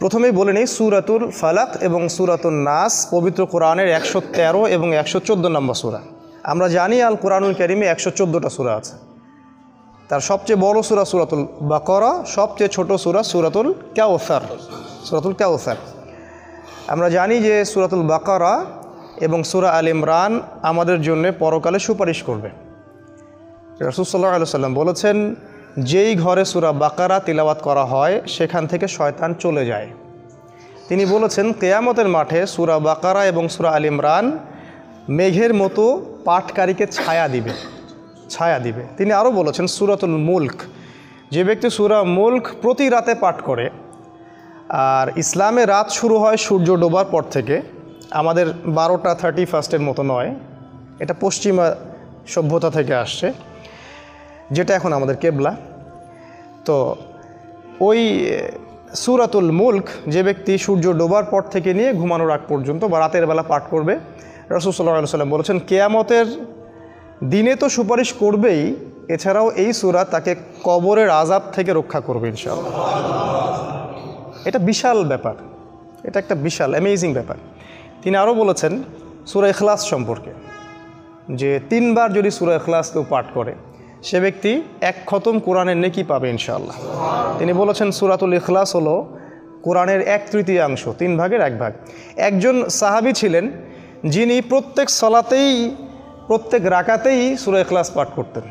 প্রথমেই বলে নেই সূরাতুল ফালাক এবং সূরাতুন নাস পবিত্র কোরআনের 113 এবং 114 নম্বর সূরা। আমরা জানি আল কোরআনুল কারীমে 114টা সূরা আছে। তার সবচেয়ে বড় সূরা সূরাতুল বাকারা, সবচেয়ে ছোট সূরা সূরাতুল কাউসার। সূরাতুল কাউসার আমরা জানি যে সূরাতুল বাকারা এবং সূরা আল ইমরান আমাদের জন্য পরকালে সুপারিশ করবে। রাসূল সাল্লাল্লাহু আলাইহি ওয়াসাল্লাম বলেছেন, যেই ঘরে সূরা বাকারা তিলাওয়াত করা হয় সেখান থেকে শয়তান চলে যায়। তিনি বলেছেন, কিয়ামতের মাঠে সূরা বাকারা এবং সূরা আল ইমরান মেঘের মতো পাঠকারীকে ছায়া দিবে। তিনি আরও বলেছেন, সূরাতুল মুলক, যে ব্যক্তি সূরা মুলক প্রতি রাতে পাঠ করে, আর ইসলামে রাত শুরু হয় সূর্য ডোবার পর থেকে, আমাদের 12টা 31 মতো নয়, এটা পশ্চিমা সভ্যতা থেকে আসছে, যেটা এখন আমাদের কেবলা। তো ওই সূরাতুল মুলক যে ব্যক্তি সূর্য ডোবার পর থেকে নিয়ে ঘুমানোর আগ পর্যন্ত বা রাতের বেলা পাঠ করবে, রাসূল সাল্লাল্লাহু আলাইহি ওয়াসাল্লাম বলেছেন, কিয়ামতের দিনে তো সুপারিশ করবেই, এছাড়াও এই সূরা তাকে কবরের আযাব থেকে রক্ষা করবে ইনশাআল্লাহ। এটা বিশাল ব্যাপার, এটা একটা বিশাল অ্যামেজিং ব্যাপার। তিনি আরও বলেছেন সূরা ইখলাস সম্পর্কে, যে 3 বার যদি সূরা ইখলাস কেউ পাঠ করে সে ব্যক্তি 1 খতম কোরআনের নেকি পাবে ইনশাআল্লাহ। তিনি বলেছেন সূরাতুল ইখলাস হলো কোরআনের 1/3, 3 ভাগের 1 ভাগ। একজন সাহাবী ছিলেন যিনি প্রত্যেক সালাতেই, প্রত্যেক রাকাতেই সূরা ইখলাস পাঠ করতেন।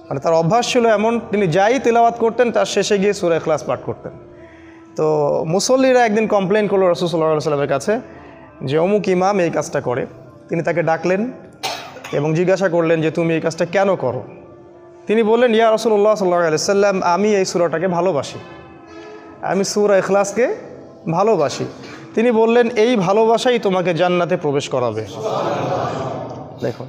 মানে তার অভ্যাস ছিল এমন, তিনি যাই তিলাওয়াত করতেন তার শেষে গিয়ে সূরা ইখলাস পাঠ করতেন। তো মুসল্লিরা একদিন কমপ্লেন করলো রাসূল সাল্লাল্লাহু আলাইহি ওয়াসাল্লামের কাছে যে অমুক ইমাম এই কাজটা করে। তিনি তাকে ডাকলেন এবং জিজ্ঞাসা করলেন যে তুমি এই কাজটা কেন করো? তিনি বললেন, ইয়া রাসূলুল্লাহ সাল্লাল্লাহু আলাইহি ওয়াসাল্লাম, আমি এই সূরাটাকে ভালোবাসি, আমি সূরা ইখলাসকে ভালোবাসি। তিনি বললেন, এই ভালোবাসাই তোমাকে জান্নাতে প্রবেশ করাবে। দেখুন,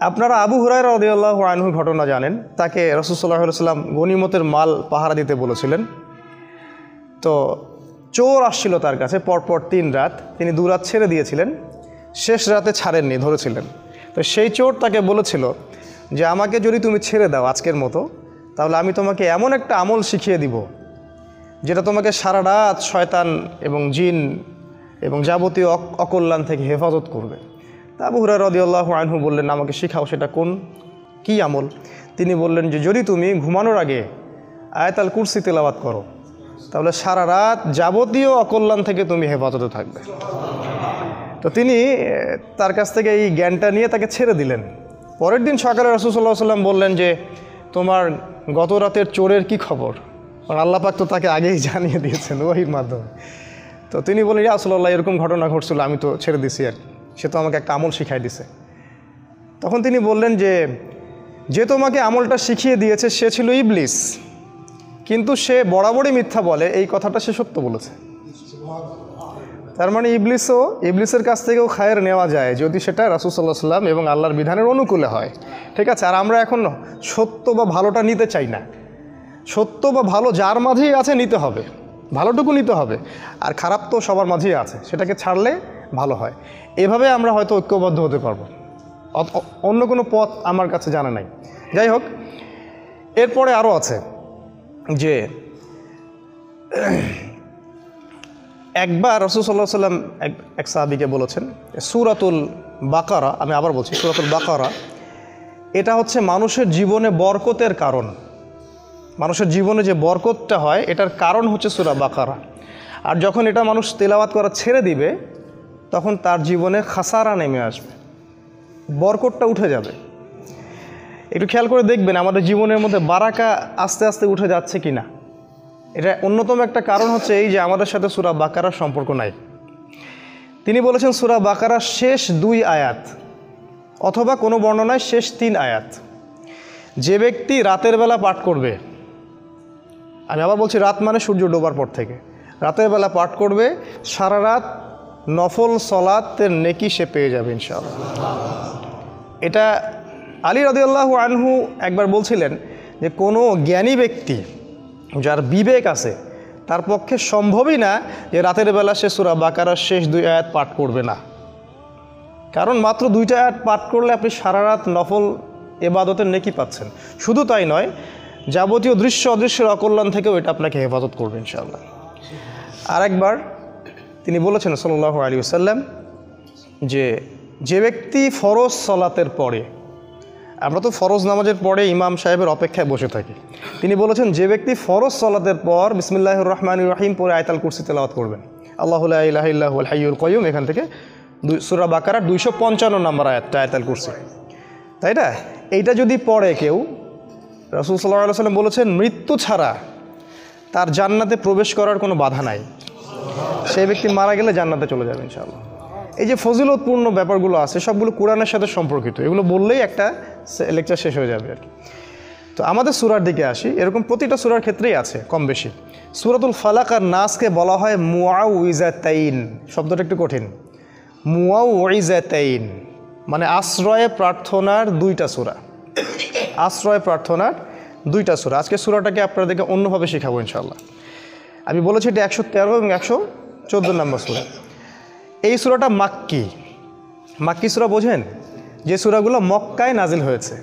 আপনারা আবু হুরায়রা রাদিয়াল্লাহু আনহুর ঘটনা জানেন। তাকে রাসূল সাল্লাল্লাহু আলাইহি ওয়াসাল্লাম গনিমতের মাল পাহারা দিতে বলেছিলেন। তো চোর আসছিল তার কাছে পরপর 3 রাত, তিনি 2 রাত ছেড়ে দিয়েছিলেন, শেষ রাতে ছাড়েননি, ধরেছিলেন। তো সেই চোর তাকে বলেছিল যে আমাকে যদি তুমি ছেড়ে দাও আজকের মতো, তাহলে আমি তোমাকে এমন একটা আমল শিখিয়ে দিব যেটা তোমাকে সারা রাত শয়তান এবং জিন এবং যাবতীয় অকল্যাণ থেকে হেফাজত করবে। তা আবু হুরায়রা রাদিয়াল্লাহু আনহু বললেন, আমাকে শিখাও, সেটা কি আমল? তিনি বললেন যে যদি তুমি ঘুমানোর আগে আয়াতুল কুরসি তেলাওয়াত করো তাহলে সারা রাত যাবতীয় অকল্যাণ থেকে তুমি হেফাজতে থাকবে। তো তিনি তার কাছ থেকে এই জ্ঞানটা নিয়ে তাকে ছেড়ে দিলেন। পরের দিন সকালে রাসূল সাল্লাল্লাহু আলাইহি ওয়াসাল্লাম বললেন যে তোমার গত রাতের চোরের কি খবর? কারণ আল্লাহ পাক তো তাকে আগেই জানিয়ে দিয়েছেন ওহীর মাধ্যমে। তো তিনি বললেন, ইয়া রাসূলুল্লাহ, এরকম ঘটনা ঘটছিল, আমি তো ছেড়ে দিছি, আর সে তো আমাকে একটা আমল শিখাই দিছে। তখন তিনি বললেন যে তোমাকে আমলটা শিখিয়ে দিয়েছে সে ছিল ইবলিস, কিন্তু সে বরাবরই মিথ্যা বলে, এই কথাটা সে সত্য বলেছে। তার মানে ইবলিসের কাছ থেকেও খায়ের নেওয়া যায় যদি সেটা রাসূল সাল্লাল্লাহু আলাইহি ওয়াসাল্লাম এবং আল্লাহর বিধানের অনুকূলে হয়। ঠিক আছে? আর আমরা এখন সত্য বা ভালোটা নিতে চাই না। সত্য বা ভালো যার মাঝেই আছে নিতে হবে, ভালোটুকু নিতে হবে, আর খারাপ তো সবার মাঝেই আছে, সেটাকে ছাড়লে ভালো হয়। এভাবে আমরা হয়তো ঐক্যবদ্ধ হতে পারবো, অন্য কোনো পথ আমার কাছে জানা নাই। যাই হোক, এরপরে আরও আছে যে একবার রাসূল সাল্লাল্লাহু আলাইহি ওয়াসাল্লাম এক সাহাবীকে বলেছেন, সূরাতুল বাকারা, আমি আবার বলছি সূরাতুল বাকারা, এটা হচ্ছে মানুষের জীবনে বরকতের কারণ। মানুষের জীবনে যে বরকতটা হয় এটার কারণ হচ্ছে সূরা বাকারা। আর যখন এটা মানুষ তেলাওয়াত করা ছেড়ে দিবে তখন তার জীবনে খাসারা নেমে আসবে, বরকতটা উঠে যাবে। একটু খেয়াল করে দেখবেন আমাদের জীবনের মধ্যে বারাকা আস্তে আস্তে উঠে যাচ্ছে কি না। এটা অন্যতম একটা কারণ হচ্ছে এই যে আমাদের সাথে সূরা বাকারার সম্পর্ক নাই। তিনি বলেছেন সূরা বাকারার শেষ 2 আয়াত অথবা কোনো বর্ণনায় শেষ 3 আয়াত যে ব্যক্তি রাতের বেলা পাঠ করবে, আমি আবার বলছি রাত মানে সূর্য ডোবার পর থেকে, রাতের বেলা পাঠ করবে, সারা রাত নফল সলাতের নেকি সে পেয়ে যাবে ইনশাআল্লাহ। এটা আলী রাদিয়াল্লাহু আনহু একবার বলছিলেন যে কোনো জ্ঞানী ব্যক্তি যার বিবেক আছে তার পক্ষে সম্ভবই না যে রাতের বেলা সে সূরা বাকারার শেষ 2 আয়াত পাঠ করবে না। কারণ মাত্র 2টা আয়াত পাঠ করলে আপনি সারা রাত নফল ইবাদতের নেকি পাচ্ছেন। শুধু তাই নয়, যাবতীয় দৃশ্য অদৃশ্যের অকল্যাণ থেকেও এটা আপনাকে হেফাজত করবে ইনশাআল্লাহ। আরেকবার তিনি বলেছেন সাল্লাল্লাহু আলাইহি ওয়াসাল্লাম যে ব্যক্তি ফরজ সালাতের পরে, আমরা তো ফরজ নামাজের পরে ইমাম সাহেবের অপেক্ষায় বসে থাকি, তিনি বলেছেন যে ব্যক্তি ফরজ সালাতের পর বিসমিল্লাহির রহমানির রহিম পরে আয়াতুল কুরসি তেলাওয়াত করবেন, আল্লাহু লা ইলাহা ইল্লা হুয়াল হাইয়ুল কাইয়ুম, এখান থেকে সূরা বাকারার 255 নম্বর আয়াতুল কুরসি, তাই না? এইটা যদি পড়ে কেউ, রাসূল সাল্লাল্লাহু আলাইহি ওয়াসাল্লাম বলেছেন মৃত্যু ছাড়া তার জান্নাতে প্রবেশ করার কোনো বাধা নাই, সেই ব্যক্তি মারা গেলে জান্নাতে চলে যাবে ইনশাআল্লাহ। এই যে ফজিলতপূর্ণ ব্যাপারগুলো আছে সবগুলো কোরআনের সাথে সম্পর্কিত, এগুলো বললেই একটা লেকচার শেষ হয়ে যাবে আর কি। তো আমাদের সূরার দিকে আসি, এরকম প্রতিটা সূরার ক্ষেত্রেই আছে কম বেশি। সূরাতুল ফালাক আর নাসকে বলা হয় মুআউইজাতাইন, শব্দটা একটু কঠিন। মুআউইজাতাইন মানে আশ্রয়ে প্রার্থনার দুইটা সূরা, আশ্রয় প্রার্থনার দুইটা সূরা। আজকে সূরাটাকে আপনাদেরকে অন্যভাবে শেখাবো ইনশাআল্লাহ। আমি বলেছি এটা 113 এবং 114 নম্বর সূরা। এই সূরাটা মাক্কি, মাক্কি সূরা বোঝেন? যে সূরাগুলো মক্কায় নাজিল হয়েছে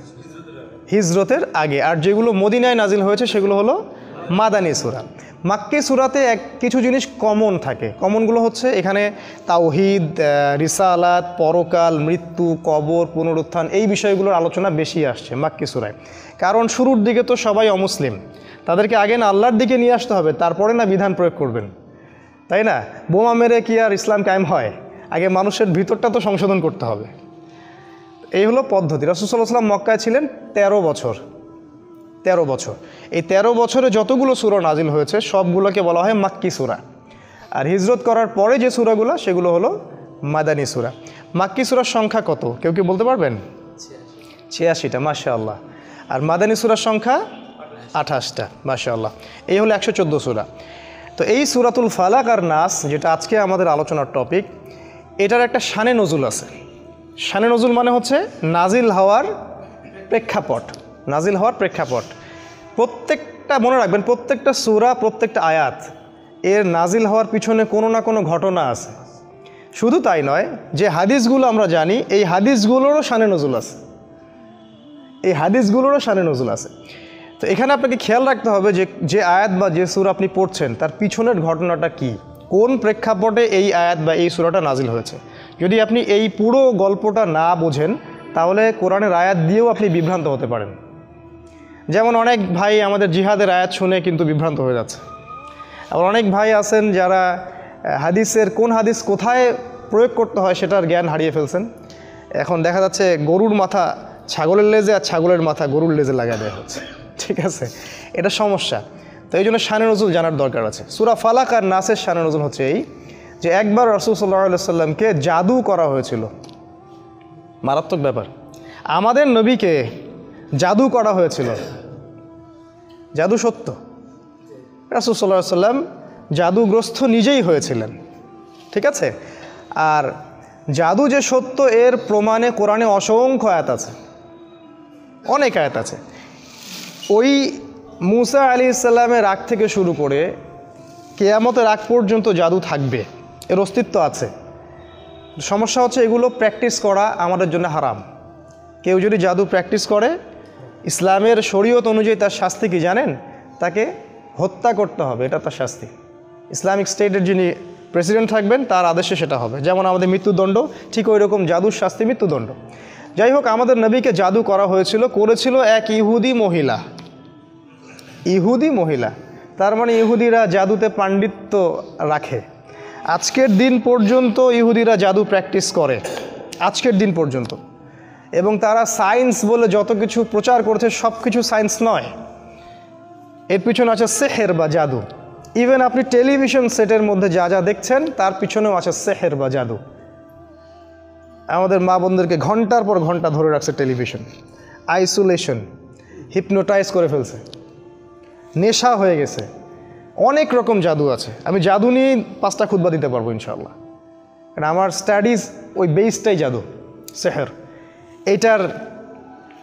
হিজরতের আগে, আর যেগুলো মদিনায় নাজিল হয়েছে সেগুলো হলো মাদানী সূরা। মাক্কি সূরাতে কিছু জিনিস কমন থাকে, কমনগুলো হচ্ছে এখানে তাওহীদ, রিসালাত, পরকাল, মৃত্যু, কবর, পুনরুত্থান, এই বিষয়গুলোর আলোচনা বেশি আসছে মাক্কি সূরায়। কারণ শুরুর দিকে তো সবাই অমুসলিম, তাদেরকে আগে না আল্লাহর দিকে নিয়ে আসতে হবে, তারপরে না বিধান প্রয়োগ করবেন, তাই না? বোমা মেরে কি আর ইসলাম কায়েম হয়? আগে মানুষের ভিতরটা তো সংশোধন করতে হবে। এই হলো পদ্ধতি। রাসূল সাল্লাল্লাহু আলাইহি ওয়াসাল্লাম মক্কায় ছিলেন 13 বছর। 13 বছর, এই 13 বছরে যতগুলো সূরা নাজিল হয়েছে সবগুলোকে বলা হয় মাক্কি সূরা। আর হিজরত করার পরে যে সূরাগুলো সেগুলো হলো মাদানী সূরা। মাক্কি সূরার সংখ্যা কত কেউ কি বলতে পারবেন? 86টা, মাশাআল্লাহ। আর মাদানী সূরার সংখ্যা 28টা, মাশাআল্লাহ। এই হলো 114 সূরা। তো এই সূরাতুল ফালাক আর নাস, যেটা আজকে আমাদের আলোচনার টপিক, এটার একটা শানে নজুল আছে। শানে নজুল মানে হচ্ছে নাজিল হওয়ার প্রেক্ষাপট, নাজিল হওয়ার প্রেক্ষাপট। প্রত্যেকটা মনে রাখবেন, প্রত্যেকটা সূরা, প্রত্যেকটা আয়াত এর নাজিল হওয়ার পিছনে কোনো না কোনো ঘটনা আছে। শুধু তাই নয়, যে হাদিসগুলো আমরা জানি এই হাদিসগুলোরও শানে নজুল আছে, এই হাদিসগুলোরও শানে নজুল আছে। তো এখানে আপনাকে খেয়াল রাখতে হবে যে আয়াত বা যে সূরা আপনি পড়ছেন তার পিছনের ঘটনাটা কি, কোন প্রেক্ষাপটে এই আয়াত বা এই সূরাটা নাজিল হয়েছে। যদি আপনি এই পুরো গল্পটা না বোঝেন তাহলে কোরআনের আয়াত দিয়েও আপনি বিভ্রান্ত হতে পারেন। যেমন অনেক ভাই আমাদের জিহাদের আয়াত শুনে কিন্তু বিভ্রান্ত হয়ে যাচ্ছে। আবার অনেক ভাই আছেন যারা হাদিসের কোন হাদিস কোথায় প্রয়োগ করতে হয় সেটার জ্ঞান হারিয়ে ফেলছেন। এখন দেখা যাচ্ছে গরুর মাথা ছাগলের লেজে আর ছাগলের মাথা গরুর লেজে লাগাই দেওয়া হচ্ছে, ঠিক আছে? এটা সমস্যা। তো এই জন্য শানে নজুল জানার দরকার আছে। সূরা ফালাক আর নাসের শানে নজুল হচ্ছে এই যে একবার রাসূল সাল্লাল্লাহু আলাইহি সাল্লামকে জাদু করা হয়েছিল। মারাত্মক ব্যাপার, আমাদের নবীকে জাদু করা হয়েছিল। জাদু সত্য, রাসূল সাল্লাল্লাহু আলাইহি সাল্লাম জাদুগ্রস্ত নিজেই হয়েছিলেন, ঠিক আছে? আর জাদু যে সত্য এর প্রমাণে কোরআনে অসংখ্য আয়াত আছে, অনেক আয়াত আছে। ওই মুসা আলাইহিস সালামের রাগ থেকে শুরু করে কিয়ামতের রাগ পর্যন্ত জাদু থাকবে, এর অস্তিত্ব আছে। সমস্যা হচ্ছে এগুলো প্র্যাকটিস করা আমাদের জন্য হারাম। কেউ যদি জাদু প্র্যাকটিস করে, ইসলামের শরীয়ত অনুযায়ী তার শাস্তি কি জানেন? তাকে হত্যা করতে হবে, এটা তার শাস্তি। ইসলামিক স্টেটের যিনি প্রেসিডেন্ট থাকবেন তার আদেশে সেটা হবে। যেমন আমাদের মৃত্যুদণ্ড, ঠিক ওই রকম জাদুর শাস্তি মৃত্যুদণ্ড। যাই হোক, আমাদের নবীকে জাদু করা হয়েছিল, করেছিল এক ইহুদি মহিলা। ইহুদি মহিলা, তার মানে ইহুদিরা জাদুতে পাণ্ডিত্য রাখে। আজকের দিন পর্যন্ত ইহুদিরা জাদু প্র্যাকটিস করে, আজকের দিন পর্যন্ত। এবং তারা সায়েন্স বলে যত কিছু প্রচার করছে সব কিছু সায়েন্স নয়, এর পিছনে আছে সেহের বা জাদু। ইভেন আপনি টেলিভিশন সেটের মধ্যে যা যা দেখছেন তার পিছনেও আছে সেহের বা জাদু। আমাদের মা বোনদেরকে ঘন্টার পর ঘন্টা ধরে রাখছে টেলিভিশন, আইসোলেশন, হিপনোটাইজ করে ফেলছে, নেশা হয়ে গেছে। অনেক রকম জাদু আছে। আমি জাদু নিয়ে 5টা খুতবা দিতে পারবো ইনশাআল্লাহ, কারণ আমার স্টাডিজ ওই বেসটাই জাদু, সেহের।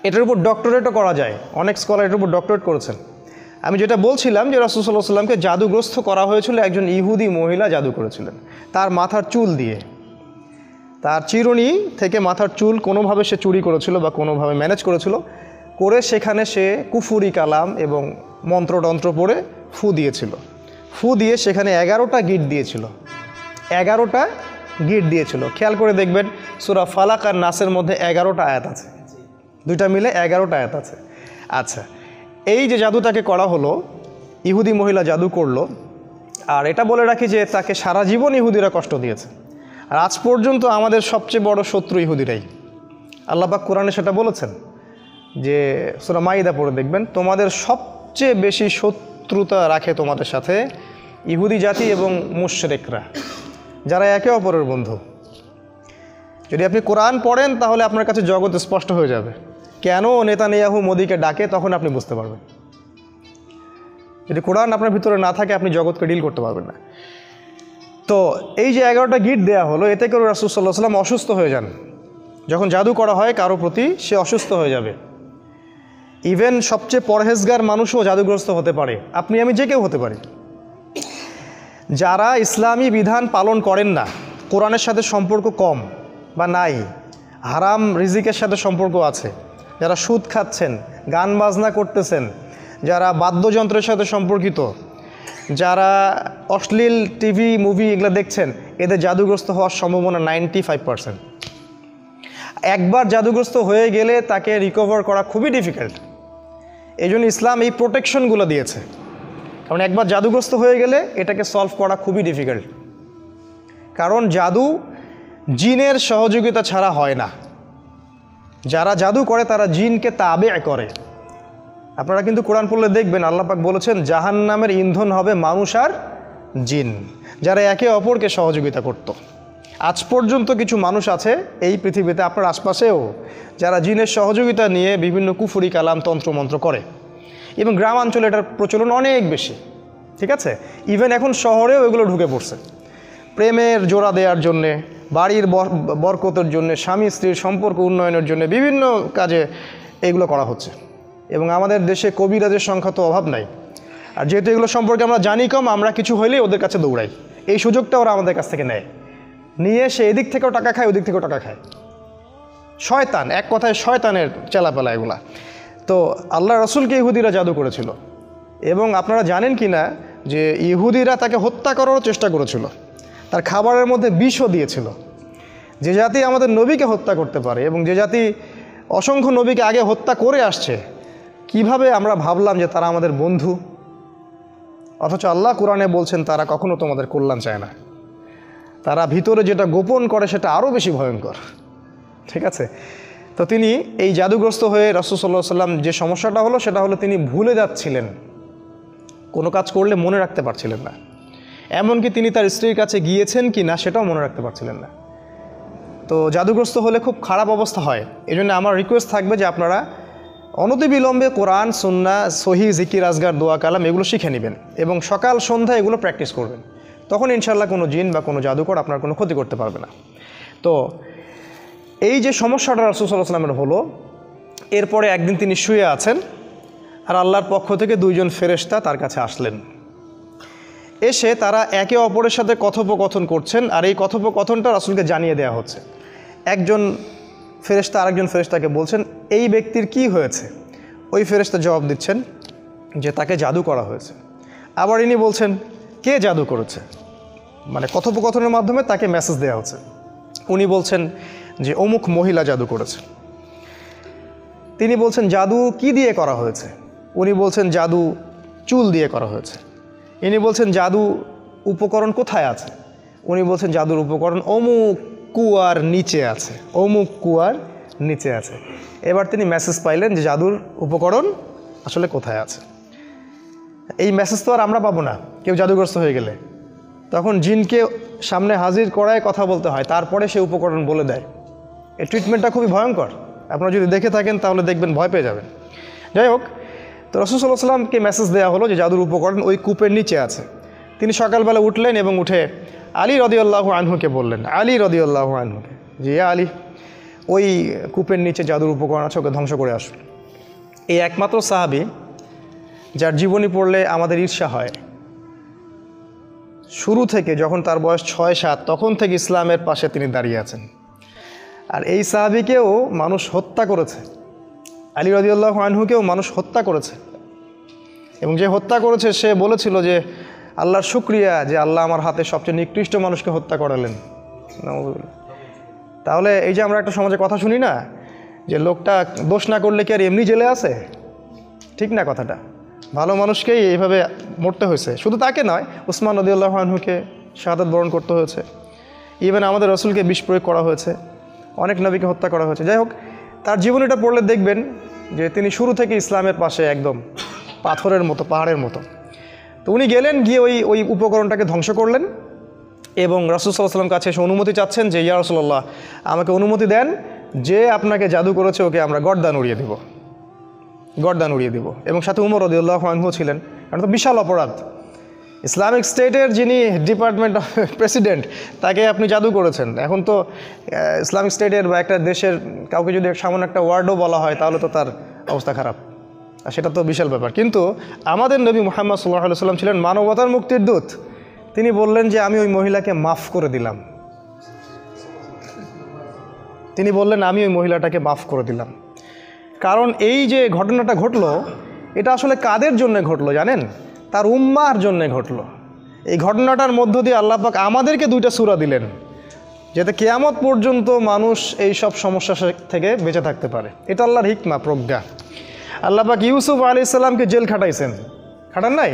এটার উপর ডক্টরেটও করা যায়, অনেক স্কলার এটার উপর ডক্টরেট করেছেন। আমি যেটা বলছিলাম যে রাসূল সাল্লাল্লাহু আলাইহি ওয়াসাল্লামকে জাদুগ্রস্ত করা হয়েছিল, একজন ইহুদি মহিলা জাদু করেছিলেন তার মাথার চুল দিয়ে। তার চিরুনি থেকে মাথার চুল কোনোভাবে সে চুরি করেছিল বা কোনোভাবে ম্যানেজ করেছিল, করে সেখানে সে কুফুরি কালাম এবং মন্ত্রতন্ত্র পড়ে ফু দিয়েছিল। ফু দিয়ে সেখানে 11টা গিট দিয়েছিল, 11টা গিট দিয়েছিল। খেয়াল করে দেখবেন সূরা ফালাক আর নাসের মধ্যে 11টা আয়াত আছে, দুইটা মিলে 11টা আয়াত আছে। আচ্ছা, এই যে জাদুটাকে করা হলো, ইহুদি মহিলা জাদু করলো, আর এটা বলে রাখি যে তাকে সারা জীবন ইহুদিরা কষ্ট দিয়েছে। আর আজ পর্যন্ত আমাদের সবচেয়ে বড় শত্রু ইহুদিরাই। আল্লাহ পাক কোরআনে সেটা বলেছেন যে সূরা মাইদা পড়ে দেখবেন, তোমাদের সবচেয়ে বেশি শত্রুতা রাখে তোমাদের সাথে ইহুদি জাতি এবং মুশরিকরা, যারা একে অপরের বন্ধু। যদি আপনি কোরআন পড়েন তাহলে আপনার কাছে জগৎ স্পষ্ট হয়ে যাবে। কেন নেতানিয়াহু মোদিকে ডাকে তখন আপনি বুঝতে পারবেন। যদি কোরআন আপনার ভিতরে না থাকে আপনি জগৎকে ডিল করতে পারবেন না। তো এই যে 11টা গিট দেওয়া হলো, এতে করে রাসূল সাল্লাল্লাহু আলাইহি ওয়াসাল্লাম অসুস্থ হয়ে যান। যখন জাদু করা হয় কারো প্রতি, সে অসুস্থ হয়ে যাবে। ইভেন সবচেয়ে পরহেজগার মানুষও জাদুগ্রস্ত হতে পারে, আপনি আমি যে কেউ হতে পারি। যারা ইসলামী বিধান পালন করেন না, কোরআনের সাথে সম্পর্ক কম বা নাই, হারাম রিজিকের সাথে সম্পর্ক আছে, যারা সুদ খাচ্ছেন, গান বাজনা করতেছেন, যারা বাদ্যযন্ত্রের সাথে সম্পর্কিত, যারা অশ্লীল টিভি মুভি এগুলো দেখছেন, এদের জাদুগ্রস্ত হওয়ার সম্ভাবনা 95%। একবার জাদুগ্রস্ত হয়ে গেলে তাকে রিকভার করা খুবই ডিফিকাল্ট। এই জন্য ইসলাম এই প্রোটেকশনগুলো দিয়েছে, কারণ একবার জাদুগ্রস্ত হয়ে গেলে এটাকে সলভ করা খুবই ডিফিকাল্ট। কারণ জাদু জিনের সহযোগিতা ছাড়া হয় না। যারা জাদু করে তারা জিনকে তাবে করে। আপনারা কিন্তু কোরআন পড়লে দেখবেন আল্লাহ পাক বলেছেন জাহান্নামের ইন্ধন হবে মানুষ আর জিন, যারা একে অপরকে সহযোগিতা করত। আজ পর্যন্ত কিছু মানুষ আছে এই পৃথিবীতে, আপনার আশপাশেও, যারা জিনের সহযোগিতা নিয়ে বিভিন্ন কুফরি কালাম তন্ত্রমন্ত্র করে, এবং গ্রামাঞ্চলে এটার প্রচলন অনেক বেশি। ঠিক আছে, ইভেন এখন শহরেও এগুলো ঢুকে পড়ছে। প্রেমের জোড়া দেওয়ার জন্যে, বাড়ির বরকতের জন্য, স্বামী স্ত্রীর সম্পর্ক উন্নয়নের জন্য বিভিন্ন কাজে এগুলো করা হচ্ছে। এবং আমাদের দেশে কবিরাজের সংখ্যা তো অভাব নাই। আর যেহেতু এগুলো সম্পর্কে আমরা জানি কম, আমরা কিছু হইলেই ওদের কাছে দৌড়াই। এই সুযোগটা ওরা আমাদের কাছ থেকে নেয়, নিয়ে সে এদিক থেকেও টাকা খায়, ওদিক থেকেও টাকা খায়। শয়তান, এক কথায় শয়তানের চেলাপেলা এগুলা। তো আল্লাহ রসুলকে ইহুদিরা জাদু করেছিল, এবং আপনারা জানেন কি না যে ইহুদিরা তাকে হত্যা করারও চেষ্টা করেছিল, তার খাবারের মধ্যে বিষও দিয়েছিল। যে জাতি আমাদের নবীকে হত্যা করতে পারে, এবং যে জাতি অসংখ্য নবীকে আগে হত্যা করে আসছে, কিভাবে আমরা ভাবলাম যে তারা আমাদের বন্ধু? অথচ আল্লাহ কোরআনে বলছেন তারা কখনো তোমাদের কল্যাণ চায় না, তারা ভিতরে যেটা গোপন করে সেটা আরও বেশি ভয়ঙ্কর। ঠিক আছে, তো তিনি এই জাদুগ্রস্ত হয়ে রাসূল সাল্লাল্লাহু আলাইহি ওয়াসাল্লাম যে সমস্যাটা হলো সেটা হলো তিনি ভুলে যাচ্ছিলেন, কোনো কাজ করলে মনে রাখতে পারছিলেন না। এমনকি তিনি তার স্ত্রীর কাছে গিয়েছেন কি না সেটাও মনে রাখতে পারছিলেন না। তো জাদুগ্রস্ত হলে খুব খারাপ অবস্থা হয়। এই জন্য আমার রিকোয়েস্ট থাকবে যে আপনারা অনতিবিলম্বে কোরআন, সুন্নাহ, সহিহ, জিকির, আজগার, দোয়া, কালাম এগুলো শিখে নেবেন, এবং সকাল সন্ধ্যা এগুলো প্র্যাকটিস করবেন। তখন ইনশাল্লাহ কোনো জিন বা কোনো জাদুকর আপনার কোনো ক্ষতি করতে পারবে না। তো এই যে সমস্যাটা রাসূল সাল্লাল্লাহু আলাইহি ওয়াসাল্লামের হলো, এরপরে একদিন তিনি শুয়ে আছেন, আর আল্লাহর পক্ষ থেকে দুইজন ফেরেশতা তার কাছে আসলেন। এসে তারা একে অপরের সাথে কথোপকথন করছেন, আর এই কথোপকথনটা রাসূলকে জানিয়ে দেওয়া হচ্ছে। একজন ফেরেশতা আরেকজন ফেরেশতাকে বলছেন এই ব্যক্তির কি হয়েছে। ওই ফেরেশতা জবাব দিচ্ছেন যে তাকে জাদু করা হয়েছে। আবার ইনি বলছেন কে জাদু করেছে, মানে কথোপকথনের মাধ্যমে তাকে মেসেজ দেওয়া হচ্ছে। উনি বলছেন যে অমুক মহিলা জাদু করেছে। তিনি বলছেন জাদু কি দিয়ে করা হয়েছে? উনি বলছেন জাদু চুল দিয়ে করা হয়েছে। ইনি বলছেন জাদু উপকরণ কোথায় আছে? উনি বলছেন জাদুর উপকরণ অমুক কুয়ার নিচে আছে, অমুক কুয়ার নিচে আছে। এবার তিনি মেসেজ পাইলেন যে জাদুর উপকরণ আসলে কোথায় আছে। এই মেসেজ তো আর আমরা পাবো না কেউ জাদুগ্রস্ত হয়ে গেলে, তখন জিনকে সামনে হাজির করায় কথা বলতে হয়, তারপরে সে উপকরণ বলে দেয়। এই ট্রিটমেন্টটা খুবই ভয়ঙ্কর, আপনারা যদি দেখে থাকেন তাহলে দেখবেন ভয় পেয়ে যাবেন। যাই হোক, তো রাসূল সাল্লাল্লাহু আলাইহি ওয়াসাল্লামকে মেসেজ দেওয়া হলো যে জাদুর উপকরণ ওই কূপের নিচে আছে। তিনি সকালবেলা উঠলেন এবং উঠে আলী রাদিয়াল্লাহু আনহুকে বললেন, আলী রাদিয়াল্লাহু আনহুকে, যে আলী ওই কূপের নিচে জাদুর উপকরণ আছে, ওকে ধ্বংস করে আসুন। এই একমাত্র সাহাবী যার জীবনী পড়লে আমাদের ঈর্ষা হয়। শুরু থেকে যখন তার বয়স 6-7 তখন থেকে ইসলামের পাশে তিনি দাঁড়িয়ে আছেন। আর এই সাহাবীকেও মানুষ হত্যা করেছে, আলী রাদিয়াল্লাহু আনহুকেও মানুষ হত্যা করেছে, এবং যে হত্যা করেছে সে বলেছিল যে আল্লাহর শুকরিয়া যে আল্লাহ আমার হাতে সবচেয়ে নিকৃষ্ট মানুষকে হত্যা করালেন। তাহলে এই যে আমরা একটা সমাজে কথা শুনি না যে লোকটা দোষ না করলে কি আর এমনি জেলে আছে, ঠিক না কথাটা। ভালো মানুষকেই এইভাবে মরতে হয়েছে, শুধু তাকে নয়, উসমান রাদিয়াল্লাহু আনহুকে শাহাদাত বরণ করতে হয়েছে, ইভেন আমাদের রসুলকে বিষ প্রয়োগ করা হয়েছে, অনেক নবীকে হত্যা করা হয়েছে। যাই হোক, তার জীবনীটা পড়লে দেখবেন যে তিনি শুরু থেকে ইসলামের পাশে একদম পাথরের মতো, পাহাড়ের মতো। তো উনি গেলেন, গিয়ে ওই উপকরণটাকে ধ্বংস করলেন এবং রাসূল সাল্লাল্লাহু আলাইহি ওয়াসাল্লাম কাছে এসে অনুমতি চাচ্ছেন যে ইয়া রাসূলুল্লাহ, আমাকে অনুমতি দেন, যে আপনাকে জাদু করেছে ওকে আমরা গর্দান উড়িয়ে দেব, গর্দান উড়িয়ে দেব। এবং সাথে উমর রাদিয়াল্লাহু আনহু ছিলেন, কারণ তো বিশাল অপরাধ, ইসলামিক স্টেটের যিনি ডিপার্টমেন্ট অফ প্রেসিডেন্ট তাকে আপনি জাদু করেছেন। এখন তো ইসলামিক স্টেটের বা একটা দেশের কাউকে যদি সামান্য একটা ওয়ার্ডও বলা হয় তাহলে তো তার অবস্থা খারাপ, আর সেটা তো বিশাল ব্যাপার। কিন্তু আমাদের নবী মুহাম্মদ সাল্লাল্লাহু আলাইহি ওয়াসাল্লাম ছিলেন মানবতার মুক্তির দূত। তিনি বললেন যে আমি ওই মহিলাকে মাফ করে দিলাম, তিনি বললেন আমি ওই মহিলাটাকে মাফ করে দিলাম। কারণ এই যে ঘটনাটা ঘটলো, এটা আসলে কাদের জন্য ঘটলো জানেন? তার উম্মার জন্য ঘটলো। এই ঘটনাটার মধ্য দিয়ে আল্লাহ পাক আমাদেরকে 2টা সূরা দিলেন, যাতে কিয়ামত পর্যন্ত মানুষ এই সব সমস্যা থেকে বেঁচে থাকতে পারে। এটা আল্লাহর হিকমা, প্রজ্ঞা। আল্লাহ পাক ইউসুফ আলাইহিস সালামকে জেল খাটাইছেন, খাটান নাই?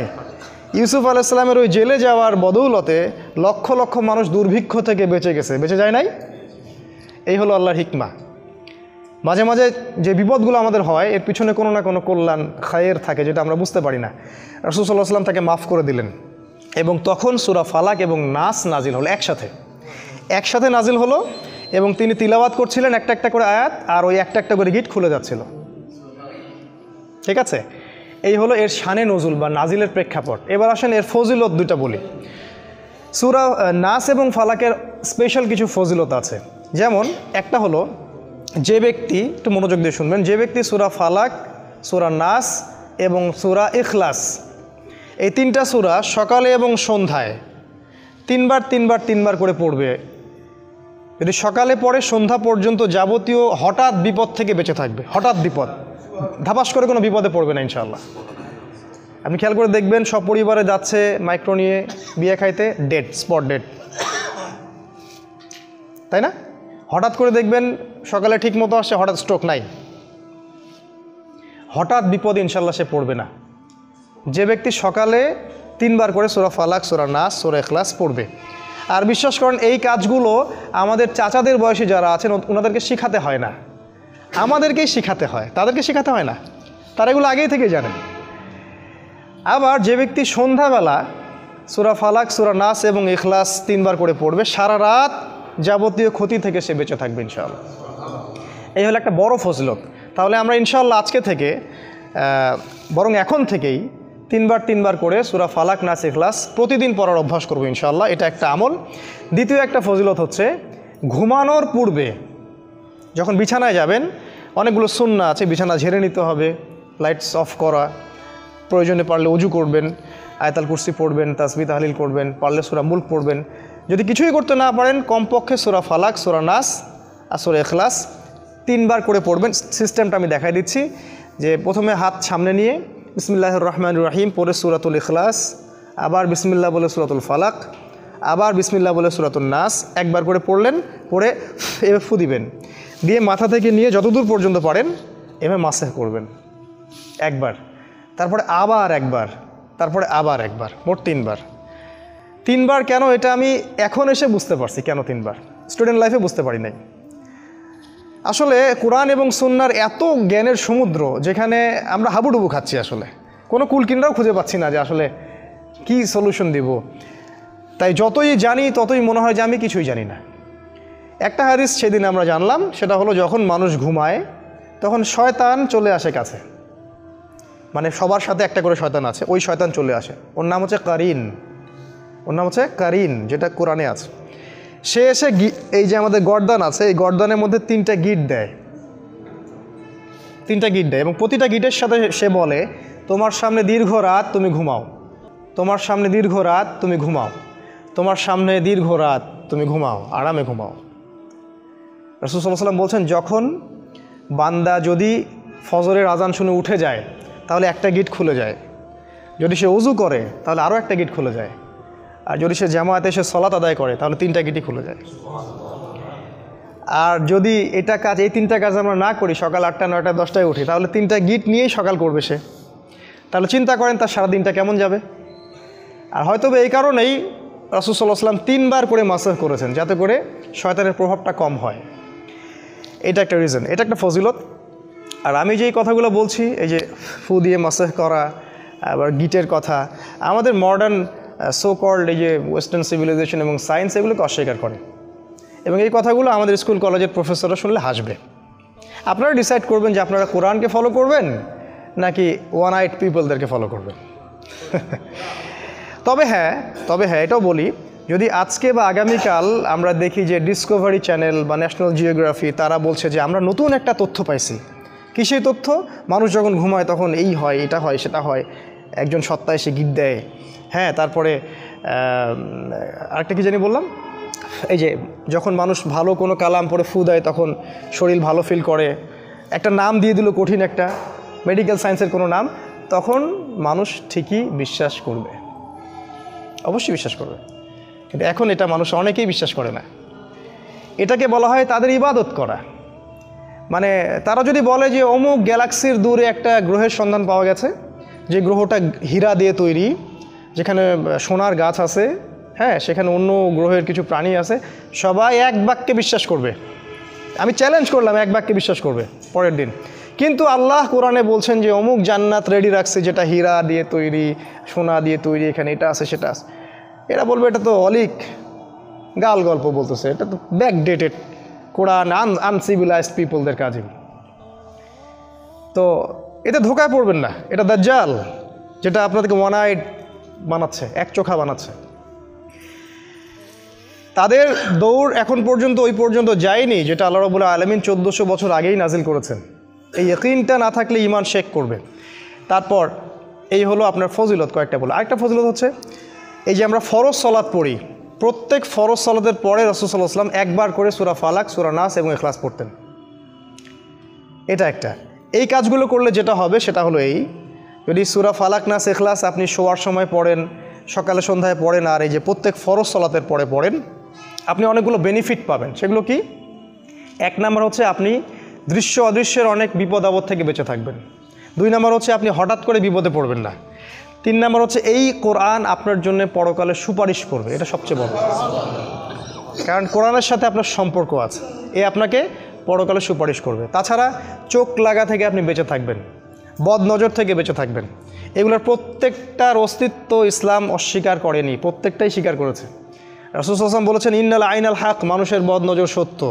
ইউসুফ আলাইহিস সালামের ওই জেলে যাওয়ার বদৌলতে লক্ষ লক্ষ মানুষ দুর্ভিক্ষ থেকে বেঁচে গেছে, বেঁচে যায় নাই? এই হলো আল্লাহর হিকমা। মাঝে মাঝে যে বিপদগুলো আমাদের হয় এর পিছনে কোনো না কোনো কল্যাণ, খায়ের থাকে, যেটা আমরা বুঝতে পারি না। রাসূল সাল্লাল্লাহু আলাইহি ওয়াসাল্লাম তাকে মাফ করে দিলেন, এবং তখন সূরা ফালাক এবং নাস নাজিল হলো একসাথে নাজিল হলো, এবং তিনি তিলাওয়াত করছিলেন একটা একটা করে আয়াত, আর ওই একটা একটা করে গিট খুলে যাচ্ছিল। ঠিক আছে, এই হলো এর শানে নজুল বা নাজিলের প্রেক্ষাপট। এবার আসেন এর ফজিলত 2টা বলি। সূরা নাস এবং ফালাকের স্পেশাল কিছু ফজিলত আছে। যেমন একটা হলো, যে ব্যক্তি, একটু মনোযোগ দিয়ে শুনবেন, যে ব্যক্তি সূরা ফালাক, সূরা নাস এবং সূরা ইখলাস, এই 3টা সূরা সকালে এবং সন্ধ্যায় 3বার করে পড়বে, যদি সকালে পড়ে সন্ধ্যা পর্যন্ত যাবতীয় হঠাৎ বিপদ থেকে বেঁচে থাকবে। হঠাৎ বিপদ, ধাপাস করে কোনো বিপদে পড়বে না ইনশাআল্লাহ। আপনি খেয়াল করে দেখবেন, সব পরিবারে যাচ্ছে মাইক্রো নিয়ে বিয়ে খাইতে, ডেড, স্পট ডেড, তাই না? হঠাৎ করে দেখবেন সকালে ঠিক মতো আসে, হঠাৎ স্ট্রোক নাই। হঠাৎ বিপদ ইনশাল্লাহ সে পড়বে না। যে ব্যক্তি সকালে 3বার করে সূরা ফালাক, সূরা নাস, সূরা ইখলাস পড়বে। আর বিশ্বাস করেন এই কাজগুলো আমাদের চাচাদের বয়সী যারা আছেন ওনাদেরকে শিখাতে হয় না, আমাদেরকেই শিখাতে হয়, তাদেরকে শিখাতে হয় না, তারা এগুলো আগেই থেকে জানেন। আবার যে ব্যক্তি সন্ধ্যাবেলা সূরা ফালাক, সূরা নাস এবং ইখলাস 3বার করে পড়বে, সারা রাত যাবতীয় ক্ষতি থেকে সে বেঁচে থাকবে ইনশাআল্লাহ। এই হলো একটা বড় ফজিলত। তাহলে আমরা ইনশাআল্লাহ আজকে থেকে, বরং এখন থেকেই 3বার করে সূরা ফালাক, নাস, ইখলাস প্রতিদিন পড়ার অভ্যাস করবো ইনশাআল্লাহ। এটা একটা আমল। দ্বিতীয় একটা ফজিলত হচ্ছে, ঘুমানোর পূর্বে যখন বিছানায় যাবেন, অনেকগুলো সুন্নাহ আছে, বিছানা ঝেড়ে নিতে হবে, লাইটস অফ করা, প্রয়োজনে পারলে ওযু করবেন, আয়াতুল কুরসি পড়বেন, তাসবিহ তাহলিল করবেন, পারলে সূরা মুলক পড়বেন। যদি কিছুই করতে না পারেন, কমপক্ষে সূরা ফালাক, সূরা নাস আর সূরা ইখলাস 3বার করে পড়বেন। সিস্টেমটা আমি দেখাই দিচ্ছি, যে প্রথমে হাত সামনে নিয়ে বিসমিল্লাহির রহমানির রহিম পড়ে সূরাতুল ইখলাস, আবার বিসমিল্লাহ বলে সূরাতুল ফালাক, আবার বিসমিল্লাহ বলে সূরাতুল নাস, একবার করে পড়লেন, পড়ে এভাবে ফু দিবেন, দিয়ে মাথা থেকে নিয়ে যতদূর পর্যন্ত পারেন এভাবে মাসেহ করবেন একবার, তারপরে আবার একবার, তারপরে আবার একবার, মোট 3বার। কেন এটা আমি এখন এসে বুঝতে পারছি, কেন 3বার, স্টুডেন্ট লাইফে বুঝতে পারি নাই। আসলে কোরআন এবং সুন্নাহর এত জ্ঞানের সমুদ্র, যেখানে আমরা হাবুডুবু খাচ্ছি, আসলে কোনো কুলকিনারাও খুঁজে পাচ্ছি না যে আসলে কি সলিউশন দিব। তাই যতই জানি ততই মনে হয় যে আমি কিছুই জানি না। একটা হাদিস সেদিন আমরা জানলাম, সেটা হলো যখন মানুষ ঘুমায় তখন শয়তান চলে আসে কাছে, মানে সবার সাথে একটা করে শয়তান আছে, ওই শয়তান চলে আসে, ওর নাম হচ্ছে কারিন, যেটা কোরআনে আছে। সে এসে এই যে আমাদের গর্দান আছে, এই গর্দানের মধ্যে 3টা গিট দেয়, এবং প্রতিটা গিটের সাথে সে বলে, তোমার সামনে দীর্ঘ রাত, তুমি ঘুমাও, তোমার সামনে দীর্ঘ রাত, তুমি ঘুমাও, তোমার সামনে দীর্ঘ রাত, তুমি ঘুমাও, আরামে ঘুমাও। রাসূল সাল্লাল্লাহু আলাইহি ওয়াসাল্লাম বলছেন, যখন বান্দা যদি ফজরের আজান শুনে উঠে যায় তাহলে একটা গিট খুলে যায়, যদি সে ওযু করে তাহলে আরও একটা গিট খুলে যায়, আর যদি সে জামায়াতে এসে সলাত আদায় করে তাহলে 3টা গিটই খুলে যায়। আর যদি এই 3টা কাজ আমরা না করি, সকাল 8টা 9টা 10টায় উঠি, তাহলে 3টা গিট নিয়েই সকাল করবে সে। তাহলে চিন্তা করেন তার সারাদিনটা কেমন যাবে। আর হয়তো এই কারণেই রাসূল সাল্লাল্লাহু আলাইহি ওয়াসাল্লাম 3বার করে মাসাহ করেছেন, যাতে করে শয়তানের প্রভাবটা কম হয়। এটা একটা রিজন, এটা একটা ফজিলত। আর আমি যেই কথাগুলো বলছি, এই যে ফু দিয়ে মাসাহ করা, আবার গিটের কথা, আমাদের মডার্ন সো কল্ড এই যে ওয়েস্টার্ন সিভিলাইজেশন এবং সায়েন্স এগুলোকে অস্বীকার করে, এবং এই কথাগুলো আমাদের স্কুল কলেজের প্রফেসররা শুনলে হাসবে। আপনারা ডিসাইড করবেন যে আপনারা কোরআনকে ফলো করবেন নাকি ওয়ান আইট পিপলদেরকে ফলো করবেন। তবে হ্যাঁ এটাও বলি, যদি আজকে বা আগামীকাল আমরা দেখি যে ডিসকভারি চ্যানেল বা ন্যাশনাল জিওগ্রাফি তারা বলছে যে আমরা নতুন একটা তথ্য পাইছি, কী সেই তথ্য? মানুষ যখন ঘুমায় তখন এই হয়, এটা হয়, সেটা হয়, একজন সত্তা এসে গিট দেয়, হ্যাঁ, তারপরে আরেকটা কী জানি বললাম, এই যে যখন মানুষ ভালো কোনো কালাম পড়ে ফু দেয় তখন শরীর ভালো ফিল করে, একটা নাম দিয়ে দিল কঠিন একটা মেডিকেল সায়েন্সের কোনো নাম, তখন মানুষ ঠিকই বিশ্বাস করবে, অবশ্যই বিশ্বাস করবে। কিন্তু এখন এটা মানুষ অনেকেই বিশ্বাস করে না। এটাকে বলা হয় তাদের ইবাদত করা। মানে তারা যদি বলে যে অমুক গ্যালাক্সির দূরে একটা গ্রহের সন্ধান পাওয়া গেছে, যে গ্রহটা হীরা দিয়ে তৈরি, যেখানে সোনার গাছ আছে, হ্যাঁ, সেখানে অন্য গ্রহের কিছু প্রাণী আছে, সবাই এক বাক্যে বিশ্বাস করবে। আমি চ্যালেঞ্জ করলাম, এক বাক্যে বিশ্বাস করবে পরের দিন। কিন্তু আল্লাহ কোরআনে বলছেন যে অমুক জান্নাত রেডি রাখছে, যেটা হীরা দিয়ে তৈরি, সোনা দিয়ে তৈরি, এখানে এটা আছে সেটা আছে। এরা বলবে এটা তো অলিক গাল গল্প বলতেছে, এটা তো ব্যাকডেটেড কোরআন, আনসিভিলাইজড পিপলদের কাজই। তো এতে ধোকায় পড়বেন না, এটা দাজ্জাল, যেটা আপনাদেরকে ওয়ান আইড বানাচ্ছে, এক চোখা বানাচ্ছে। তাদের দৌড় এখন পর্যন্ত ওই পর্যন্ত যায়নি যেটা আল্লাহ রাব্বুল আলামিন 1400 বছর আগেই নাজিল করেছেন। এই ইয়াকিনটা না থাকলে ঈমান শেক করবে। তারপর এই হলো আপনার ফজিলত, কয়েকটা বলে। আরেকটা ফজিলত হচ্ছে এই যে আমরা ফরজ সালাত পড়ি, প্রত্যেক ফরজ সালাতের পরে রাসূল সাল্লাল্লাহু আলাইহি ওয়াসাল্লাম একবার করে সূরা ফালাক, সূরা নাস এবং ইখলাস পড়তেন। এটা একটা। এই কাজগুলো করলে যেটা হবে সেটা হলো এই, যদি সূরা ফালাক, নাস, ইখলাস আপনি শোয়ার সময় পড়েন, সকালে সন্ধ্যায় পড়েন, আর এই যে প্রত্যেক ফরজ সালাতের পরে পড়েন, আপনি অনেকগুলো বেনিফিট পাবেন। সেগুলো কি? এক নাম্বার হচ্ছে আপনি দৃশ্য অদৃশ্যের অনেক বিপদ আপদ থেকে বেঁচে থাকবেন। 2 নাম্বার হচ্ছে আপনি হঠাৎ করে বিপদে পড়বেন না। 3 নাম্বার হচ্ছে এই কোরআন আপনার জন্য পরকালে সুপারিশ করবে, এটা সবচেয়ে বড়, কারণ কোরআনের সাথে আপনার সম্পর্ক আছে, এ আপনাকে পরকালে সুপারিশ করবে। তাছাড়া চোখ লাগা থেকে আপনি বেঁচে থাকবেন, বদ নজর থেকে বেঁচে থাকবেন। এগুলোর প্রত্যেকটার অস্তিত্ব ইসলাম অস্বীকার করেনি, প্রত্যেকটাই স্বীকার করেছে। রাসূল সাল্লাল্লাহু আলাইহি ওয়াসাল্লাম বলেছেন ইন্নাল আইনাল হক, মানুষের বদ নজর সত্য।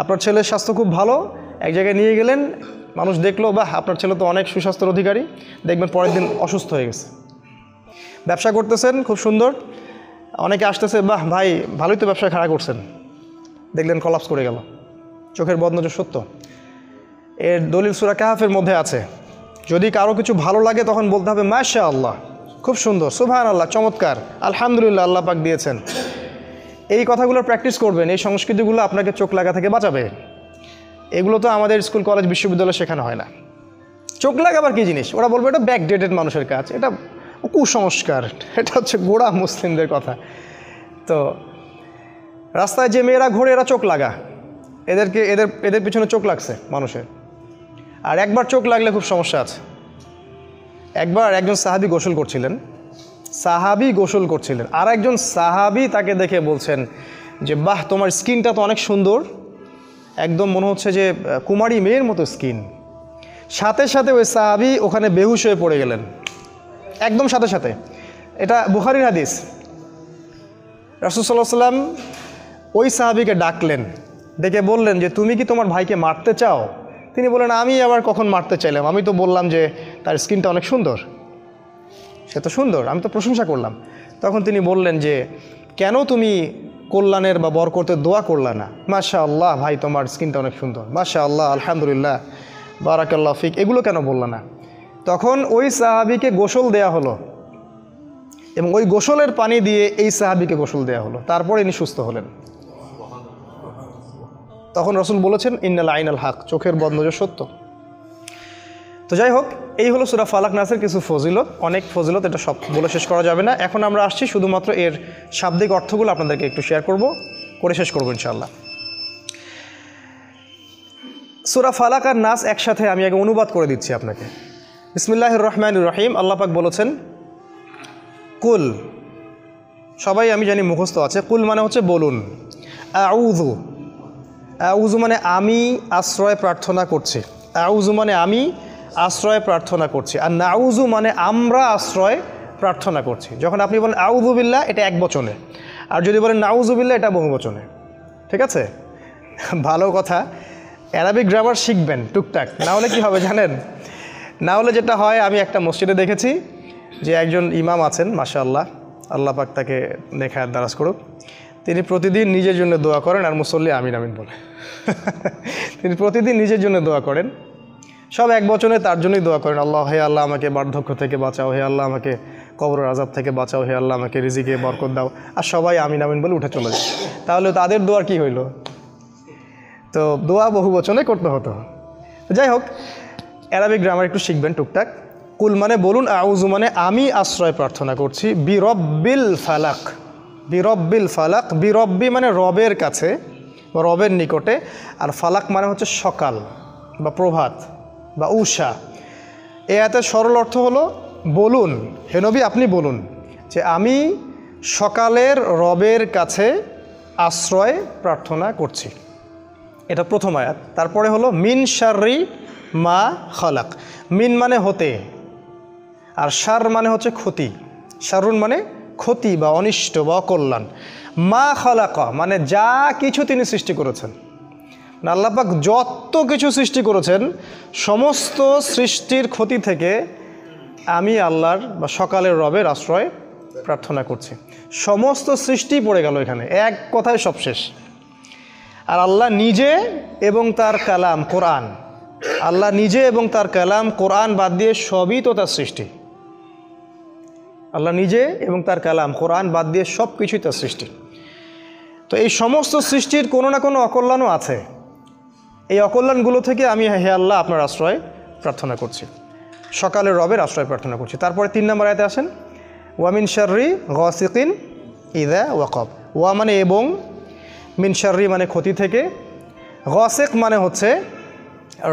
আপনার ছেলের স্বাস্থ্য খুব ভালো, এক জায়গায় নিয়ে গেলেন, মানুষ দেখলো বাহ আপনার ছেলে তো অনেক সুস্বাস্থ্যের অধিকারী, দেখবেন পরের দিন অসুস্থ হয়ে গেছে। ব্যবসা করতেছেন খুব সুন্দর, অনেকে আসতেছে, বাহ ভাই ভালোই তো ব্যবসা খাড়া করছেন, দেখলেন কলাপস করে গেল। চোখের বদ নজর সত্য। এর দলিল সূরা কাহফের মধ্যে আছে, যদি কারো কিছু ভালো লাগে তখন বলতে হবে মাশাআল্লাহ, খুব সুন্দর, সুবহানাল্লাহ, চমৎকার, আলহামদুলিল্লাহ, আল্লাহ পাক দিয়েছেন। এই কথাগুলো প্র্যাকটিস করবেন, এই সংস্কৃতিগুলো আপনাকে চোখ লাগা থেকে বাঁচাবে। এগুলো তো আমাদের স্কুল কলেজ বিশ্ববিদ্যালয়ে শেখানো হয় না। চোখ লাগাবার কী জিনিস? ওরা বলবে এটা ব্যাকডেটেড মানুষের কাজ, এটা কুসংস্কার, এটা হচ্ছে গোড়া মুসলিমদের কথা। তো রাস্তায় যে মেয়েরা ঘোরে এরা চোখ লাগা, এদের পিছনে চোখ লাগছে মানুষের। আর একবার চোখ লাগলে খুব সমস্যা আছে। একবার একজন সাহাবী গোসল করছিলেন, আর একজন সাহাবী তাকে দেখে বলছেন যে বাহ তোমার স্কিনটা তো অনেক সুন্দর, একদম মনে হচ্ছে যে কুমারী মেয়ের মতো স্কিন। সাথে সাথে ওই সাহাবী ওখানে বেহুশ হয়ে পড়ে গেলেন, একদম সাথে সাথে। এটা বুখারীর হাদিস। রাসূল সাল্লাল্লাহু আলাইহি ওয়াসাল্লাম ওই সাহাবীকে ডাকলেন, ডেকে বললেন যে তুমি কি তোমার ভাইকে মারতে চাও? তিনি বললেন আমি আবার কখন মারতে চাইলাম, আমি তো বললাম যে তার স্কিনটা অনেক সুন্দর, সে তো সুন্দর, আমি তো প্রশংসা করলাম। তখন তিনি বললেন যে কেন তুমি কল্যাণের বা বরকতের দোয়া করলা না? মাশাআল্লাহ ভাই তোমার স্কিনটা অনেক সুন্দর, মাশাআল্লাহ, আলহামদুলিল্লাহ, বারাকাল্লাহ ফিক, এগুলো কেন বললা না? তখন ওই সাহাবীকে গোসল দেয়া হলো, এবং ওই গোসলের পানি দিয়ে এই সাহাবীকে গোসল দেয়া হলো, তারপর ইনি সুস্থ হলেন। তখন রাসূল বলেছেন ইন্নাল আইনাল হক, চোখের বদ নজর সত্য। তো যাই হোক, এই হলো সূরা ফালাক নাসের কিছু ফজিলত, অনেক ফজিলত, এটা সব বলে শেষ করা যাবে না। এখন আমরা আসছি শুধুমাত্র এর শাব্দিক অর্থগুলো আপনাদেরকে একটু শেয়ার করে শেষ করবো ইনশাআল্লাহ। সূরা ফালাক আর নাস একসাথে আমি আগে অনুবাদ করে দিচ্ছি আপনাকে। বিসমিল্লাহির রহমানির রহিম। আল্লাহ পাক বলেছেন কুল, সবাই আমি জানি মুখস্থ আছে। কুল মানে হচ্ছে বলুন। আউযু, আউযু মানে আমি আশ্রয় প্রার্থনা করছি। আউযু মানে আমি আশ্রয় প্রার্থনা করছি। আর নাউযু মানে আমরা আশ্রয় প্রার্থনা করছি। যখন আপনি বলেন আউযু বিল্লাহ, এটা এক বচনে, আর যদি বলেন নাউযু বিল্লাহ, এটা বহু বচনে। ঠিক আছে, ভালো কথা। অ্যারাবিক গ্রামার শিখবেন টুকটাক, না হলে কি হবে জানেন? না হলে যেটা হয়, আমি একটা মসজিদে দেখেছি যে একজন ইমাম আছেন, মাশাআল্লাহ, আল্লাহ পাক তাকে নেখায়াত দারাজ করুক, তিনি প্রতিদিন নিজের জন্য দোয়া করেন আর মুসল্লি আমিন আমিন বলে। তিনি প্রতিদিন নিজের জন্য দোয়া করেন, সব এক বচনে তার জন্যই দোয়া করেন। আল্লাহ, হে আল্লাহ আমাকে বার্ধক্য থেকে বাঁচাও, হে আল্লাহ আমাকে কবরের আযাব থেকে বাঁচাও, হে আল্লাহ আমাকে রিজিকে বরকত দাও, আর সবাই আমিন আমিন বলে উঠে চলে যায়। তাহলে তাদের দোয়ার কি হইল? তো দোয়া বহু বচনে করতে হতো। যাই হোক, অ্যারাবিক গ্রামার একটু শিখবেন টুকটাক। কুল মানে বলুন, আউযু মানে আমি আশ্রয় প্রার্থনা করছি, বিরব্বিল ফালাক, বিরব্বিল ফালাক। বিরব্বি মানে রবের কাছে বা রবের নিকটে, আর ফালাক মানে হচ্ছে সকাল বা প্রভাত বা উষা। এ আয়াতের সরল অর্থ হলো বলুন, হে নবী আপনি বলুন যে আমি সকালের রবের কাছে আশ্রয় প্রার্থনা করছি। এটা প্রথম আয়াত। তারপরে হলো মিন শাররি মা খালাক। মিন মানে হতে, আর শার মানে হচ্ছে ক্ষতি। শারুন মানে ক্ষতি বা অনিষ্ট বা অকল্যাণ। মা খালাকা মানে যা কিছু তিনি সৃষ্টি করেছেন। আল্লাহ পাক যত কিছু সৃষ্টি করেছেন, সমস্ত সৃষ্টির ক্ষতি থেকে আমি আল্লাহর বা সকালের রবের আশ্রয় প্রার্থনা করছি। সমস্ত সৃষ্টি পড়ে গেল এখানে, এক কথায় সব শেষ। আর আল্লাহ নিজে এবং তার কালাম কোরআন, আল্লাহ নিজে এবং তার কালাম কোরআন বাদ দিয়ে সবই তো তার সৃষ্টি। আল্লাহ নিজে এবং তার কালাম কোরআন বাদ দিয়ে সব কিছুই তার সৃষ্টি। তো এই সমস্ত সৃষ্টির কোনো না কোনো অকল্যাণও আছে। এই অকল্যাণগুলো থেকে আমি হে আল্লাহ আপনার আশ্রয় প্রার্থনা করছি, সকালের রবের আশ্রয় প্রার্থনা করছি। তারপরে 3 নম্বর আয়াতে আসেন, ওয়া মিন শাররি গাসিকিন ইযা ওয়াকাব। ওয়া মানে এবং, মিন শাররি মানে ক্ষতি থেকে, গাসিক মানে হচ্ছে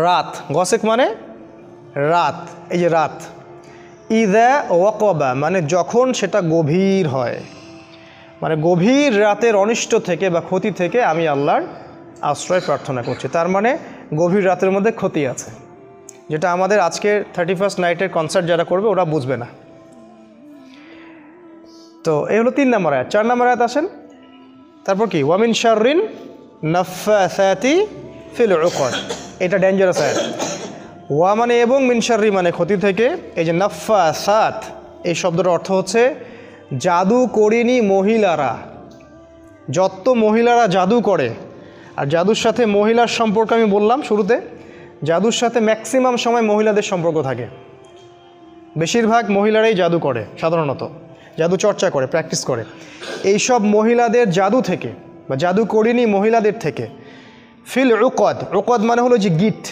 রাত, গাসিক মানে রাত, এই যে রাত। ইযা ওয়াকাবা মানে যখন সেটা গভীর হয়, মানে গভীর রাতের অনিষ্ট থেকে বা ক্ষতি থেকে আমি আল্লাহর আশ্রয় প্রার্থনা করছি। তার মানে গভীর রাতের মধ্যে ক্ষতি আছে, যেটা আমাদের আজকে 31st নাইটের কনসার্ট যারা করবে ওরা বুঝবে না। তো এই হলো 3 নম্বর আয়াত। 4 নম্বর আয়াত আসেন, তারপর কি, ওয়া মিন শাররিন নাফাসাতি ফিল উকদ। এটা ডেঞ্জারাস আয়াত। ওয়া মানে এবং, মিন শাররি মানে ক্ষতি থেকে। এই যে নাফাসাত, এই শব্দটার অর্থ হচ্ছে জাদু করিনি মহিলারা। যত মহিলারা জাদু করে, আর জাদুর সাথে মহিলার সম্পর্ক আমি বললাম শুরুতে, জাদুর সাথে ম্যাক্সিমাম সময় মহিলাদের সম্পর্ক থাকে। বেশিরভাগ মহিলারাই জাদু করে, সাধারণত জাদু চর্চা করে, প্র্যাকটিস করে। এইসব মহিলাদের জাদু থেকে বা জাদু করিনি মহিলাদের থেকে ফিল উকদ। উকদ মানে হলো যে গিট,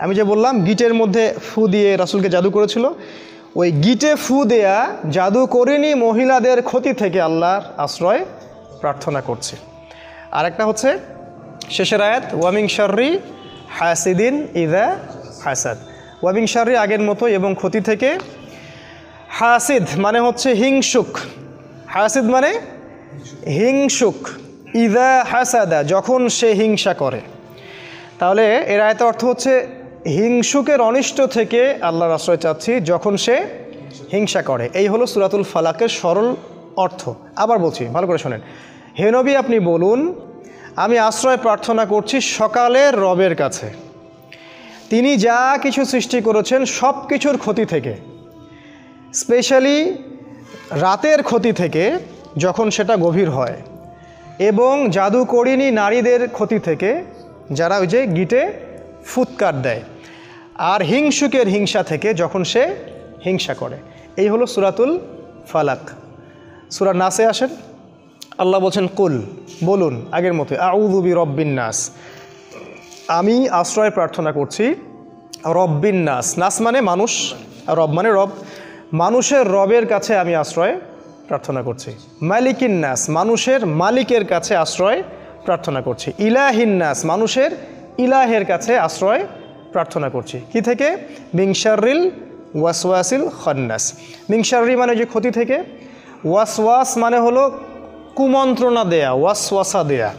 আমি যে বললাম গিটের মধ্যে ফু দিয়ে রাসূলকে জাদু করেছিল, ওই গিটে ফু দেয়া জাদু করিনি মহিলাদের ক্ষতি থেকে আল্লাহর আশ্রয় প্রার্থনা করছে। আর একটা হচ্ছে শেষের আয়াত, ওয়া মিন শাররি হাসিদিন ইযা হাসাদ। ওয়া মিন শাররি আগের মতো এবং ক্ষতি থেকে, হাসিদ মানে হচ্ছে হিংসুক, হাসিদ মানে হিংসুক, ইযা হাসাদা যখন সে হিংসা করে। তাহলে এর আয়াতের অর্থ হচ্ছে হিংসুকের অনিষ্ট থেকে আল্লাহর আশ্রয় চাচ্ছি যখন সে হিংসা করে। এই হলো সূরাতুল ফালাকের সরল অর্থ। আবার বলছি, ভালো করে শোনেন। হে নবী আপনি বলুন আমি আশ্রয় প্রার্থনা করছি সকালের রবের কাছে, তিনি যা কিছু সৃষ্টি করেছেন সব কিছুর ক্ষতি থেকে, স্পেশালি রাতের ক্ষতি থেকে যখন সেটা গভীর হয়, এবং জাদু করিনি নারীদের ক্ষতি থেকে যারা ওই যে গিটে ফুৎকার দেয়, আর হিংসুকের হিংসা থেকে যখন সে হিংসা করে। এই হলো সূরাতুল ফালাক। সূরা নাসে আসেন, আল্লাহ বলছেন কুল বলুন আগের মতো, আউযু বিরব্বিন নাস, আমি আশ্রয় প্রার্থনা করছি রব্বিন নাস, নাস মানে মানুষ, রব মানে রব, মানুষের রবের কাছে আমি আশ্রয় প্রার্থনা করছি। মালিকিন নাস, মানুষের মালিকের কাছে আশ্রয় প্রার্থনা করছি। ইলাহিন নাস, মানুষের ইলাহের কাছে আশ্রয় প্রার্থনা করছি। কি থেকে? মিন শাররিল ওয়াসওয়াসিল খান্নাস। মিন শাররি মানে যে ক্ষতি থেকে, ওয়াসওয়াস মানে হলো কুমন্ত্রণা দেয়া, ওয়াসওয়াসা দেয়া,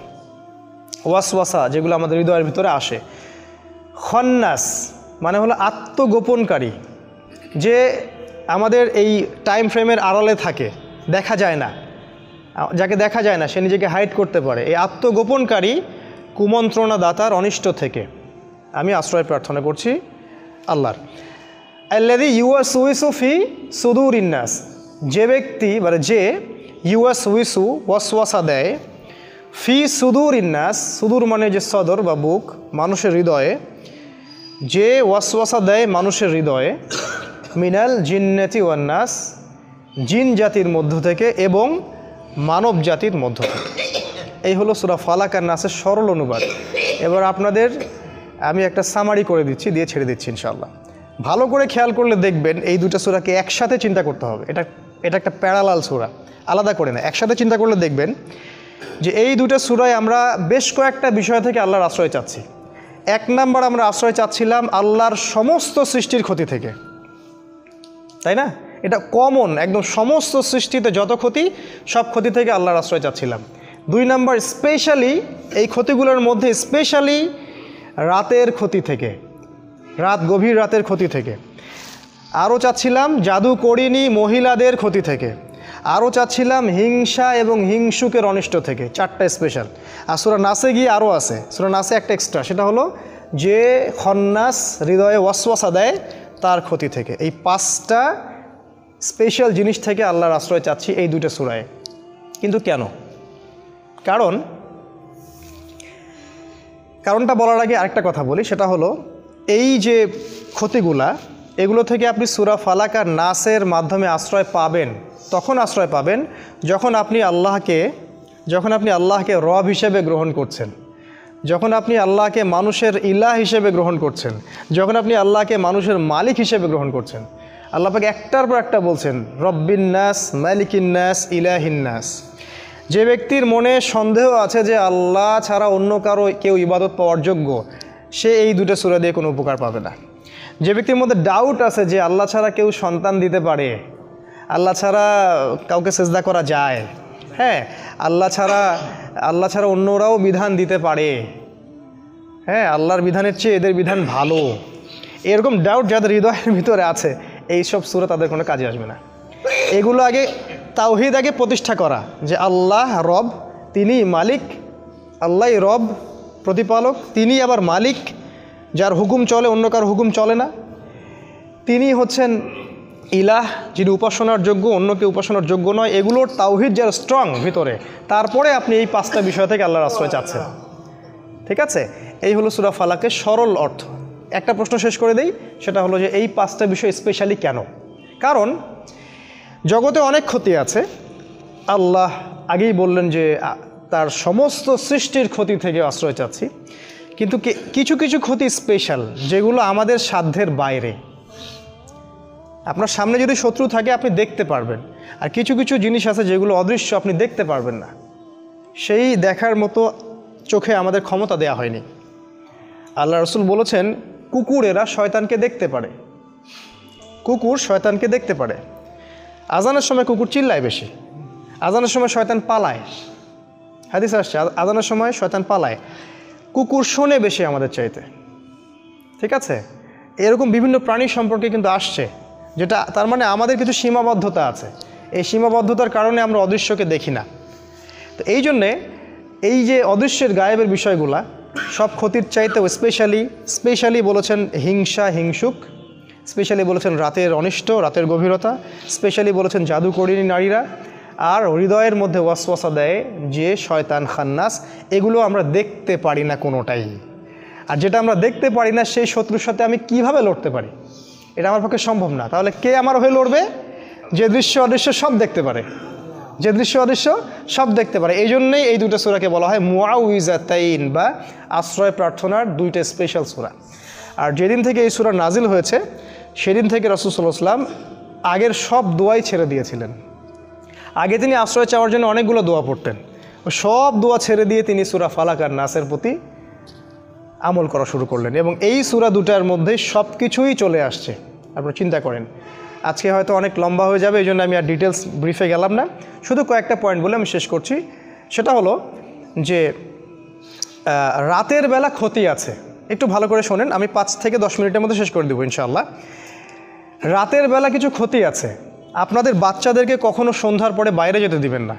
ওয়াসওয়াসা যেগুলো আমাদের হৃদয়ের ভিতরে আসে। খান্নাস মানে হলো আত্মগোপনকারী, যে আমাদের এই টাইম ফ্রেমের আড়ালে থাকে, দেখা যায় না, যাকে দেখা যায় না সে নিজেকে হাইড করতে পারে। এই আত্মগোপনকারী কুমন্ত্রণা দাতার অনিষ্ট থেকে আমি আশ্রয় প্রার্থনা করছি আল্লাহর। আল্লাযী ইউওয়াসউইসু ফি সুদুরিন নাস, যে ব্যক্তি মানে যে ইউওয়াসউইসু ওয়াসওয়াসা দেয়, ফি সুদুরিন নাস, সুদূর মানে যে সদর বা বুক, মানুষের হৃদয়ে, যে ওয়াসওয়াসা দেয় মানুষের হৃদয়ে, মিনাল জিন্নাতি ওয়ান নাস, জিন জাতির মধ্য থেকে এবং মানব জাতির মধ্য থেকে। এই হলো সূরা ফালাক আর নাসের সরল অনুবাদ। এবার আপনাদের আমি একটা সামারি করে দিচ্ছি, দিয়ে ছেড়ে দিচ্ছি ইনশাআল্লাহ। ভালো করে খেয়াল করলে দেখবেন এই দুটো সূরাকে একসাথে চিন্তা করতে হবে। এটা একটা প্যারালাল সূরা, আলাদা করে না, একসাথে চিন্তা করলে দেখবেন যে এই দুটো সূরায় আমরা বেশ কয়েকটা বিষয় থেকে আল্লাহর আশ্রয় চাচ্ছি। এক নাম্বার, আমরা আশ্রয় চাচ্ছিলাম আল্লাহর সমস্ত সৃষ্টির ক্ষতি থেকে, তাই না? এটা কমন, একদম সমস্ত সৃষ্টিতে যত ক্ষতি, সব ক্ষতি থেকে আল্লাহর আশ্রয় চাচ্ছিলাম। দুই নাম্বার, স্পেশালি এই ক্ষতিগুলোর মধ্যে স্পেশালি রাতের ক্ষতি থেকে, গভীর রাতের ক্ষতি থেকে। আরও চাচ্ছিলাম জাদুকরিনী মহিলাদের ক্ষতি থেকে। আরও চাচ্ছিলাম হিংসা এবং হিংসুকের অনিষ্ট থেকে। চারটা স্পেশাল। আর সূরা নাসে গিয়ে আরও আছে, সূরা নাসে একটা এক্সট্রা, সেটা হলো যে খন্নাস, হৃদয়ে ওয়াসওয়াসা দেয়, তার ক্ষতি থেকে। এই পাঁচটা স্পেশাল জিনিস থেকে আল্লাহর আশ্রয় চাচ্ছি এই দুটো সূরায়। কিন্তু কেন? কারণটা বলার আগে আরেকটা কথা বলি, সেটা হলো এই যে ক্ষতিগুলা, এগুলো থেকে আপনি সূরা ফালাক আর নাসের মাধ্যমে আশ্রয় পাবেন। তখন আশ্রয় পাবেন যখন আপনি আল্লাহকে রব হিসেবে গ্রহণ করছেন, যখন আপনি আল্লাহকে মানুষের ইলাহ হিসেবে গ্রহণ করছেন, যখন আপনি আল্লাহকে মানুষের মালিক হিসেবে গ্রহণ করছেন। আল্লাহ পাক একটার পর একটা বলছেন, রব্বিন নাস, মালিকিন নাস, ইলাহিন নাস। যে ব্যক্তির মনে সন্দেহ আছে যে আল্লাহ ছাড়া অন্য কেউ ইবাদত পাওয়ার যোগ্য, সে এই দুটো সূরা দিয়ে কোনো উপকার পাবে না। যে ব্যক্তির মধ্যে ডাউট আছে যে আল্লাহ ছাড়া কেউ সন্তান দিতে পারে, আল্লাহ ছাড়া কাউকে সেজদা করা যায়, হ্যাঁ, আল্লাহ ছাড়া অন্যরাও বিধান দিতে পারে, হ্যাঁ, আল্লাহর বিধানের চেয়ে এদের বিধান ভালো, এরকম ডাউট যাদের হৃদয়ের ভিতরে আছে, এইসব সূরা তাদের কোনো কাজে আসবে না। এগুলো আগে তাওহীদ আগে প্রতিষ্ঠা করা, যে আল্লাহ রব, তিনি মালিক, আল্লাহই রব প্রতিপালক, তিনি আবার মালিক, যার হুকুম চলে, অন্য কার হুকুম চলে না। তিনি হচ্ছেন ইলাহ, যিনি উপাসনার যোগ্য, অন্যকে উপাসনার যোগ্য নয়। এগুলোর তাওহীদ যার স্ট্রং ভিতরে, তারপরে আপনি এই পাঁচটা বিষয় থেকে আল্লাহর আশ্রয় চাচ্ছেন। ঠিক আছে? এই হলো সূরা ফালাকের সরল অর্থ। একটা প্রশ্ন শেষ করে দেই, সেটা হলো যে এই পাঁচটা বিষয় স্পেশালি কেন? কারণ জগতে অনেক ক্ষতি আছে। আল্লাহ আগেই বললেন যে তার সমস্ত সৃষ্টির ক্ষতি থেকে আশ্রয় চাচ্ছি, কিন্তু কিছু কিছু ক্ষতি স্পেশাল, যেগুলো আমাদের সাধ্যের বাইরে। আপনার সামনে যদি শত্রু থাকে আপনি দেখতে পারবেন, আর কিছু কিছু জিনিস আছে যেগুলো অদৃশ্য, আপনি দেখতে পারবেন না। সেই দেখার মতো চোখে আমাদের ক্ষমতা দেয়া হয়নি। আল্লাহ রাসূল বলেছেন, কুকুরেরা শয়তানকে দেখতে পারে, কুকুর শয়তানকে দেখতে পারে। আজানের সময় কুকুর চিল্লায় বেশি, আজানের সময় শয়তান পালায়। হাদিস আসছে আজানের সময় শয়তান পালায়, কুকুর শোনে বেশি আমাদের চাইতে। ঠিক আছে? এরকম বিভিন্ন প্রাণী সম্পর্কে কিন্তু আসছে, যেটা তার মানে আমাদের কিছু সীমাবদ্ধতা আছে। এই সীমাবদ্ধতার কারণে আমরা অদৃশ্যকে দেখি না। তো এই জন্যে এই যে অদৃশ্যের গায়েবের বিষয়গুলা, সব ক্ষতির চাইতেও স্পেশালি বলেছেন হিংসা, হিংসুক, স্পেশালি বলেছেন রাতের অনিষ্ট, রাতের গভীরতা, স্পেশালি বলেছেন জাদুকরিনী নারীরা, আর হৃদয়ের মধ্যে ওয়াসওয়াসা দেয় যে শয়তান খান্নাস। এগুলো আমরা দেখতে পারি না কোনোটাই। আর যেটা আমরা দেখতে পারি না, সেই শত্রুর সাথে আমি কিভাবে লড়তে পারি? এটা আমার পক্ষে সম্ভব না। তাহলে কে আমার হয়ে লড়বে? যে দৃশ্য অদৃশ্য সব দেখতে পারে, যে দৃশ্য অদৃশ্য সব দেখতে পারে। এই জন্যই এই দুটো সূরাকে বলা হয় মুআউইজাতাইন, বা আশ্রয় প্রার্থনার দুইটা স্পেশাল সূরা। আর যেদিন থেকে এই সূরা নাজিল হয়েছে সেদিন থেকে রাসূল সাল্লাল্লাহু আলাইহি ওয়াসাল্লাম আগের সব দোয়াই ছেড়ে দিয়েছিলেন। আগে তিনি আশ্রয় চাওয়ার জন্য অনেকগুলো দোয়া পড়তেন, সব দোয়া ছেড়ে দিয়ে তিনি সূরা ফালাক আর নাসের প্রতি আমল করা শুরু করলেন এবং এই সূরা দুটার মধ্যে সব কিছুই চলে আসছে। আপনারা চিন্তা করেন, আজকে হয়তো অনেক লম্বা হয়ে যাবে, এই জন্য আমি আর ডিটেলস ব্রিফে গেলাম না, শুধু কয়েকটা পয়েন্ট বলে আমি শেষ করছি। সেটা হলো যে রাতের বেলা ক্ষতি আছে, একটু ভালো করে শোনেন, আমি 5 থেকে 10 মিনিটের মধ্যে শেষ করে দেবো ইনশাআল্লাহ। রাতের বেলা কিছু ক্ষতি আছে। আপনাদের বাচ্চাদেরকে কখনো সন্ধ্যার পরে বাইরে যেতে দিবেন না।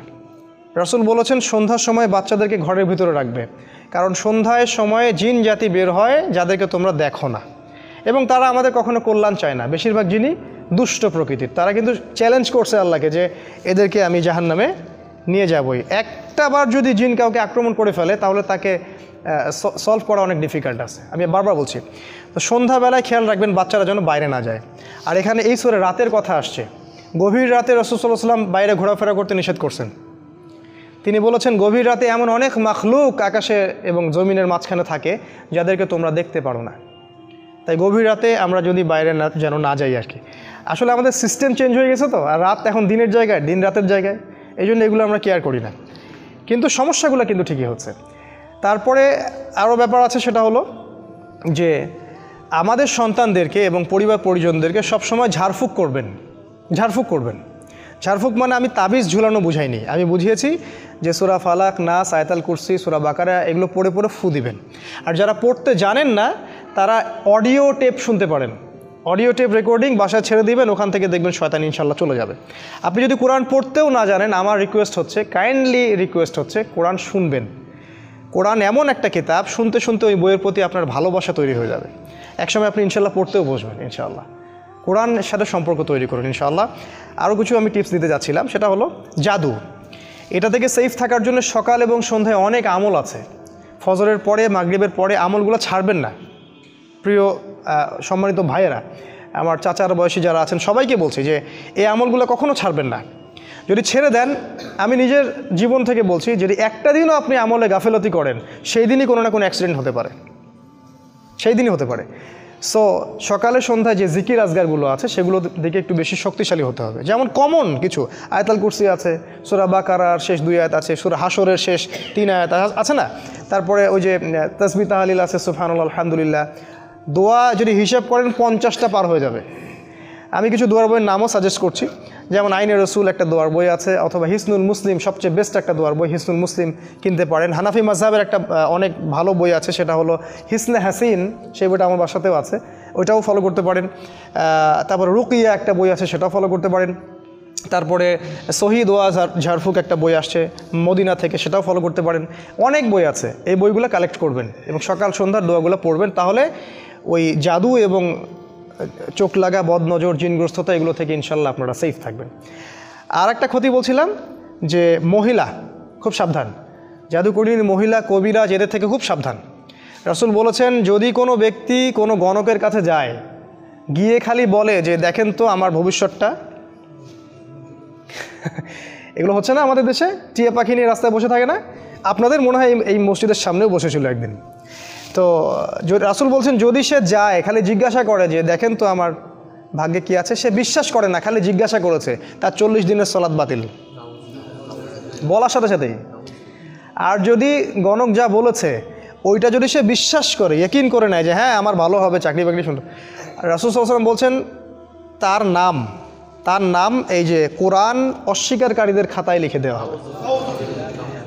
রাসূল বলেছেন সন্ধ্যার সময় বাচ্চাদেরকে ঘরের ভিতরে রাখবে, কারণ সন্ধ্যায় সময়ে জিন জাতি বের হয় যাদেরকে তোমরা দেখো না, এবং তারা আমাদের কখনো কল্যাণ চায় না। বেশিরভাগ জিনই দুষ্ট প্রকৃতির, তারা কিন্তু চ্যালেঞ্জ করছে আল্লাহকে যে এদেরকে আমি জাহান্নামে নিয়ে যাবই। একটা বার যদি জিন কাউকে আক্রমণ করে ফেলে তাহলে তাকে সলভ করা অনেক ডিফিকাল্ট আছে। আমি বারবার বলছি, তো সন্ধ্যাবেলায় খেয়াল রাখবেন বাচ্চারা যেন বাইরে না যায়। আর এখানে এই সূরা রাতের কথা আসছে, গভীর রাতে রাসূল সাল্লাল্লাহু আলাইহি ওয়াসাল্লাম বাইরে ঘোরাফেরা করতে নিষেধ করছেন। তিনি বলেছেন গভীর রাতে এমন অনেক মাখলুক আকাশে এবং জমিনের মাঝখানে থাকে যাদেরকে তোমরা দেখতে পারো না। তাই গভীর রাতে আমরা যদি বাইরে যেন না যাই আর কি। আসলে আমাদের সিস্টেম চেঞ্জ হয়ে গেছে তো, আর রাত এখন দিনের জায়গায়, দিন রাতের জায়গায়, এই জন্য এগুলো আমরা কেয়ার করি না, কিন্তু সমস্যাগুলো কিন্তু ঠিকই হচ্ছে। তারপরে আরও ব্যাপার আছে, সেটা হলো যে আমাদের সন্তানদেরকে এবং পরিবার পরিজনদেরকে সবসময় ঝাড়ফুঁক করবেন। ঝাড়ফুঁক মানে আমি তাবিজ ঝুলানো বুঝাইনি, আমি বুঝিয়েছি যে সূরা ফালাক, নাস, আয়াতুল কুরসি, সূরা বাকারা এগুলো পড়ে পড়ে ফু দিবেন। আর যারা পড়তে জানেন না তারা অডিও টেপ শুনতে পারেন, অডিও টেপ রেকর্ডিং বাসায় ছেড়ে দিবেন, ওখান থেকে দেখবেন শয়তান ইনশাল্লাহ চলে যাবে। আপনি যদি কোরআন পড়তেও না জানেন, আমার রিকোয়েস্ট হচ্ছে, কাইন্ডলি রিকোয়েস্ট হচ্ছে, কোরআন শুনবেন। কোরআন এমন একটা কিতাব, শুনতে শুনতে ওই বইয়ের প্রতি আপনার ভালোবাসা তৈরি হয়ে যাবে। একসময় আপনি ইনশাল্লাহ পড়তেও বসবেন ইনশাআল্লাহ। কোরআনের সাথে সম্পর্ক তৈরি করুন ইনশাআল্লাহ। আরও কিছু আমি টিপস দিতে যাচ্ছিলাম, সেটা হলো জাদু। এটা থেকে সেফ থাকার জন্য সকাল এবং সন্ধ্যায় অনেক আমল আছে। ফজরের পরে, মাগরিবের পরে আমলগুলো ছাড়বেন না। প্রিয় সম্মানিত ভাইয়েরা, আমার চাচার বয়সী যারা আছেন সবাইকে বলছি যে এই আমলগুলো কখনো ছাড়বেন না। যদি ছেড়ে দেন, আমি নিজের জীবন থেকে বলছি, যদি একটা দিনও আপনি আমলে গাফেলতি করেন, সেই দিনই কোনো না কোনো অ্যাক্সিডেন্ট হতে পারে, সেই দিনই হতে পারে। সো সকালে সন্ধ্যায় যে জিকির আজগারগুলো আছে সেগুলো দিকে একটু বেশি শক্তিশালী হতে হবে। যেমন কমন কিছু, আয়াতুল কুরসি আছে, সূরা বাকারার শেষ 2 আয়াত আছে, সূরা হাশরের শেষ 3 আয়াত আছে না, তারপরে ওই যে তাসবিহ তাহলিল আছে, সুবহানাল্লাহ, আলহামদুলিল্লাহ। দোয়া যদি হিসাব করেন 50টা পার হয়ে যাবে। আমি কিছু দোয়ার বইয়ের নামও সাজেস্ট করছি, যেমন আইনে রসুল একটা দোয়ার বই আছে, অথবা হিসনুল মুসলিম, সবচেয়ে বেস্ট একটা দোয়ার বই হিসনুল মুসলিম কিনতে পারেন। হানাফি মাযহাবের একটা অনেক ভালো বই আছে, সেটা হলো হিসনে হাসিন, সেই বইটা আমার বাসাতেও আছে, ওইটাও ফলো করতে পারেন। তারপরে রুকিয়া একটা বই আছে, সেটাও ফলো করতে পারেন। তারপরে সহি দোয়া ঝাড়ফুঁক একটা বই আসছে মদিনা থেকে, সেটাও ফলো করতে পারেন। অনেক বই আছে, এই বইগুলো কালেক্ট করবেন এবং সকাল সন্ধ্যার দোয়াগুলো পড়বেন, তাহলে ওই জাদু এবং চোখ লাগা, বদনজর, জিনগ্রস্ততা এগুলো থেকে ইনশাল্লাহ আপনারা সেফ থাকবেন। আর একটা ক্ষতি বলছিলাম যে মহিলা, খুব সাবধান, জাদুকরী মহিলা, কবিরাজ, এদের থেকে খুব সাবধান। রাসূল বলেছেন যদি কোনো ব্যক্তি কোনো গণকের কাছে যায়, গিয়ে খালি বলে যে দেখেন তো আমার ভবিষ্যৎটা, এগুলো হচ্ছে না আমাদের দেশে, টিয়া পাখি নিয়ে রাস্তায় বসে থাকে না, আপনাদের মনে হয় এই মসজিদের সামনেও বসেছিল একদিন। তো রাসূল বলছেন যদি সে যায় খালি জিজ্ঞাসা করে যে দেখেন তো আমার ভাগ্যে কি আছে, সে বিশ্বাস করে না, খালি জিজ্ঞাসা করেছে, তার 40 দিনের সালাত বাতিল, বলার সাথে সাথেই। আর যদি গণক যা বলেছে ওইটা যদি সে বিশ্বাস করে, ইয়াকিন করে নেয় যে হ্যাঁ আমার ভালো হবে, চাকরি বাকরি শুনল, রাসূল সাল্লাল্লাহু আলাইহি ওয়াসাল্লাম বলছেন তার নাম এই যে কোরআন অস্বীকারীদের খাতায় লিখে দেওয়া হবে।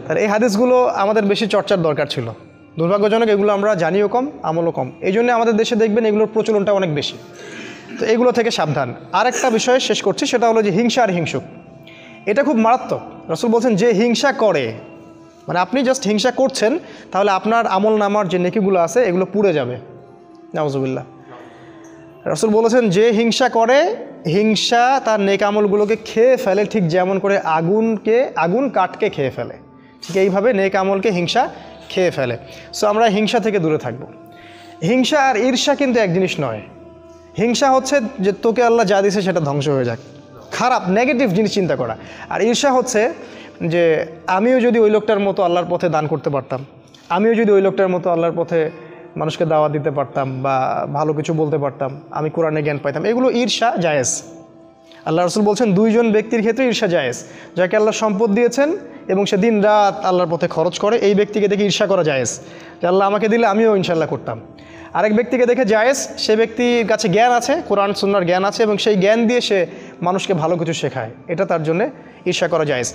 আর এই হাদিসগুলো আমাদের বেশি চর্চার দরকার ছিল, দুর্ভাগ্যজনক এগুলো আমরা জানিও কম, আমলও কম, এই জন্য আমাদের দেশে দেখবেন এগুলোর প্রচলনটা অনেক বেশি। তো এগুলো থেকে সাবধান। আরেকটা বিষয় শেষ করছি, সেটা হলো যে হিংসা আর হিংসুক, এটা খুব মারাত্মক। রাসূল বলছেন যে হিংসা করে, মানে আপনি জাস্ট হিংসা করছেন, তাহলে আপনার আমল নামার যে নেকিগুলো আছে এগুলো পুড়ে যাবে, নাউজুবিল্লাহ। রাসূল বলেছেন যে হিংসা করে, হিংসা তার নেক আমলগুলোকে খেয়ে ফেলে, ঠিক যেমন করে আগুন কাঠকে খেয়ে ফেলে, ঠিক এইভাবে নেক আমলকে হিংসা খেয়ে ফেলে। সো আমরা হিংসা থেকে দূরে থাকব। হিংসা আর ঈর্ষা কিন্তু এক জিনিস নয়। হিংসা হচ্ছে যে তোকে আল্লাহ যা দিয়েছে সেটা ধ্বংস হয়ে যাক, খারাপ নেগেটিভ জিনিস চিন্তা করা। আর ঈর্ষা হচ্ছে যে আমিও যদি ওই লোকটার মতো আল্লাহর পথে দান করতে পারতাম, আমিও যদি ওই লোকটার মতো আল্লাহর পথে মানুষকে দাওয়াত দিতে পারতাম বা ভালো কিছু বলতে পারতাম, আমি কোরআনে জ্ঞান পাইতাম, এগুলো ঈর্ষা জায়েজ। আল্লাহ রসুল বলছেন দুইজন ব্যক্তির ক্ষেত্রে ঈর্ষা জায়েজ, যাকে আল্লাহ সম্পদ দিয়েছেন এবং সে দিন রাত আল্লাহর পথে খরচ করে, এই ব্যক্তিকে দেখে ঈর্ষা করা জায়েজ, যে আল্লাহ আমাকে দিলে আমিও ইনশাল্লাহ করতাম। আরেক ব্যক্তিকে দেখে জায়েজ, সে ব্যক্তির কাছে জ্ঞান আছে, কোরআন সুন্নাহর জ্ঞান আছে এবং সেই জ্ঞান দিয়ে সে মানুষকে ভালো কিছু শেখায়, এটা তার জন্য ঈর্ষা করা জায়েজ।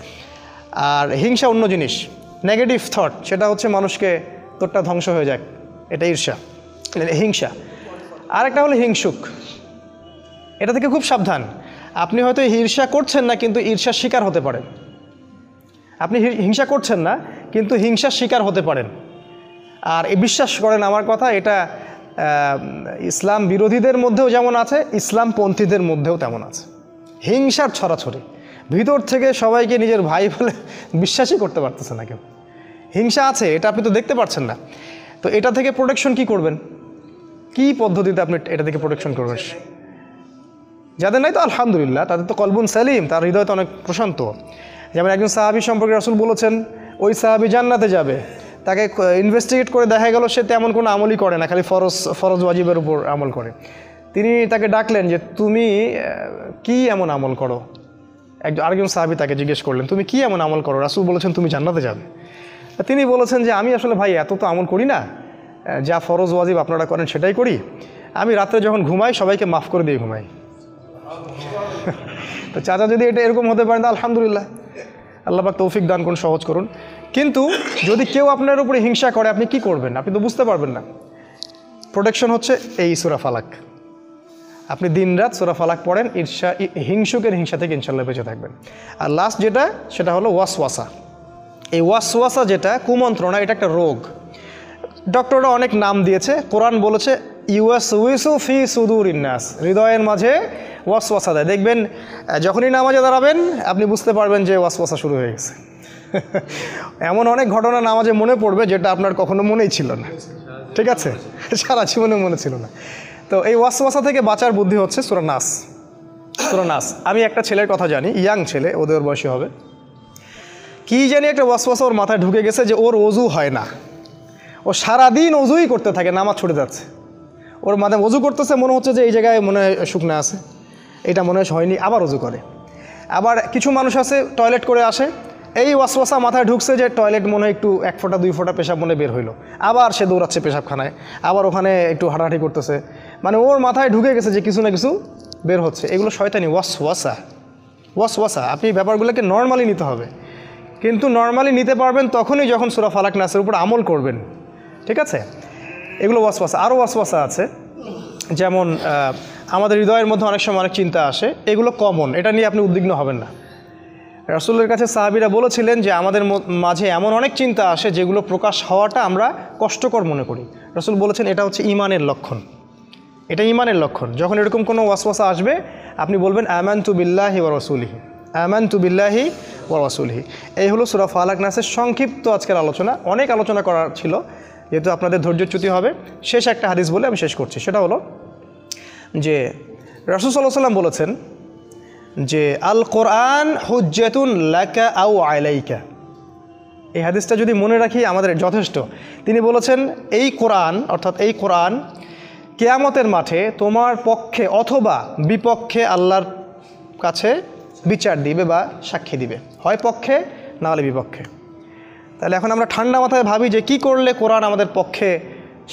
আর হিংসা অন্য জিনিস, নেগেটিভ থট, সেটা হচ্ছে মানুষকে তোরটা ধ্বংস হয়ে যায়, এটা ঈর্ষা, হিংসা। আরেকটা হলো হিংসুক, এটা থেকে খুব সাবধান। আপনি হয়তো ঈর্ষা করছেন না কিন্তু ঈর্ষার শিকার হতে পারেন। আপনি হিংসা করছেন না কিন্তু হিংসার শিকার হতে পারেন। আর বিশ্বাস করেন আমার কথা, এটা ইসলাম বিরোধীদের মধ্যেও যেমন আছে, ইসলামপন্থীদের মধ্যেও তেমন আছে। হিংসার ছড়াছড়ি, ভিতর থেকে সবাইকে নিজের ভাই বলে বিশ্বাসই করতে পারতেছে না কেউ। হিংসা আছে, এটা আপনি তো দেখতে পাচ্ছেন না। তো এটা থেকে প্রোটেকশন কি করবেন, কি পদ্ধতিতে আপনি এটা থেকে প্রোটেকশন করবেন? যাদের নাই তো আলহামদুলিল্লাহ, তাদের তো কলবুন সালিম, তার হৃদয় তো অনেক প্রশান্ত। যেমন একজন সাহাবী সম্পর্কে রাসূল বলেছেন ওই সাহাবী জান্নাতে যাবে, তাকে ইনভেস্টিগেট করে দেখা গেল সে তেমন কোনো আমলই করে না, খালি ফরজ ওয়াজিবের উপর আমল করে। তিনি তাকে ডাকলেন যে তুমি কি এমন আমল করো? আরেকজন সাহাবী তাকে জিজ্ঞেস করলেন তুমি কি এমন আমল করো? রাসূল বলেছেন তুমি জান্নাতে যাবে। তিনি বলেছেন যে আমি আসলে ভাই এত তো আমল করি না, যা ফরজ ওয়াজিব আপনারা করেন সেটাই করি। আমি রাত্রে যখন ঘুমাই সবাইকে মাফ করে দিয়ে ঘুমাই। তো চাচা যদি এটা এরকম হতে পারেন তো আলহামদুলিল্লাহ, আল্লাহ পাক তৌফিক দান করুন, সহজ করুন। কিন্তু যদি কেউ আপনার উপরে হিংসা করে আপনি কি করবেন? আপনি তো বুঝতে পারবেন না। প্রোটেকশন হচ্ছে এই সূরা ফালাক, আপনি দিনরাত সূরা ফালাক পড়েন, হিংসুকের হিংসা থেকে ইনশাল্লাহ বেঁচে থাকবেন। আর লাস্ট যেটা, সেটা হলো ওয়াসওয়াসা। এই ওয়াসওয়াসা যেটা কুমন্ত্রণা, এটা একটা রোগ। ডক্টররা অনেক নাম দিয়েছে, কোরআন বলেছে ইউয়াসউইসু ফি সুদুরিন নাস, হৃদয়ের মাঝে ওয়াসওয়াসা দেয়। দেখবেন যখনই নামাজে দাঁড়াবেন আপনি বুঝতে পারবেন যে ওয়াসওয়াসা শুরু হয়ে গেছে। এমন অনেক ঘটনা নামাজে মনে পড়বে যেটা আপনার কখনো মনেই ছিল না, ঠিক আছে, সারা জীবনে মনে ছিল না। তো এই ওয়াসওয়াসা থেকে বাঁচার বুদ্ধি হচ্ছে সূরা নাস। সূরা নাস, আমি একটা ছেলের কথা জানি, ইয়াং ছেলে, ওদের বয়সী হবে, কি জানি একটা ওয়াসওয়াসা ওর মাথায় ঢুকে গেছে যে ওর ওযু হয় না, ও সারাদিন ওযুই করতে থাকে, নামাজ ছুটে যাচ্ছে। ওর মাথায় ওযু করতেছে, মনে হচ্ছে যে এই জায়গায় মনে হয় শুকনা আছে, এটা মনে হয় হয়নি, আবার ওযু করে। আবার কিছু মানুষ আছে টয়লেট করে আসে, এই ওয়াসওয়াসা মাথায় ঢুকছে যে টয়লেট মনে হয় একটু 1 ফোঁটা 2 ফোঁটা পেশাব মনে বের হইলো, আবার সে দৌড়াচ্ছে পেশাবখানায়, আবার ওখানে একটু হাঁটাহাঁটি করতেছে, মানে ওর মাথায় ঢুকে গেছে যে কিছু না কিছু বের হচ্ছে। এগুলো শয়তানি ওয়াসওয়াসা। ওয়াসওয়াসা, আপনি ব্যাপারগুলোকে নর্মালি নিতে হবে, কিন্তু নর্মালি নিতে পারবেন তখনই যখন সূরা ফালাক নাসের উপর আমল করবেন, ঠিক আছে? এগুলো ওয়াসওয়াসা। আরও ওয়াসওয়াসা আছে, যেমন আমাদের হৃদয়ের মধ্যে অনেক সময় অনেক চিন্তা আসে, এগুলো কমন, এটা নিয়ে আপনি উদ্বিগ্ন হবেন না। রাসূলের কাছে সাহাবীরা বলেছিলেন যে আমাদের মাঝে এমন অনেক চিন্তা আসে যেগুলো প্রকাশ হওয়াটা আমরা কষ্টকর মনে করি। রাসূল বলেছেন এটা হচ্ছে ঈমানের লক্ষণ, এটা ঈমানের লক্ষণ। যখন এরকম কোনো ওয়াসওয়াসা আসবে আপনি বলবেন আমানতু বিল্লাহি ওয়া রাসূলিহি, আমানতু বিল্লাহি ওয়া রাসূলিহি। এই হলো সূরা ফালাক নাসের সংক্ষিপ্ত আজকের আলোচনা। অনেক আলোচনা করার ছিল, যেহেতু আপনাদের ধৈর্যচ্যুতি হবে, শেষ একটা হাদিস বলে আমি শেষ করছি। সেটা হলো যে রাসূল সাল্লাল্লাহু আলাইহি ওয়াসাল্লাম বলেছেন যে আল কোরআন হুজ্জাতুন লাকা আও আলাইকা। এই হাদিসটা যদি মনে রাখি আমাদের যথেষ্ট। তিনি বলেছেন এই কোরআন, অর্থাৎ এই কোরআন কিয়ামতের মাঠে তোমার পক্ষে অথবা বিপক্ষে আল্লাহর কাছে বিচার দিবে বা সাক্ষী দিবে, হয় পক্ষে না হলে বিপক্ষে। তাহলে এখন আমরা ঠান্ডা মাথায় ভাবি যে কি করলে কোরআন আমাদের পক্ষে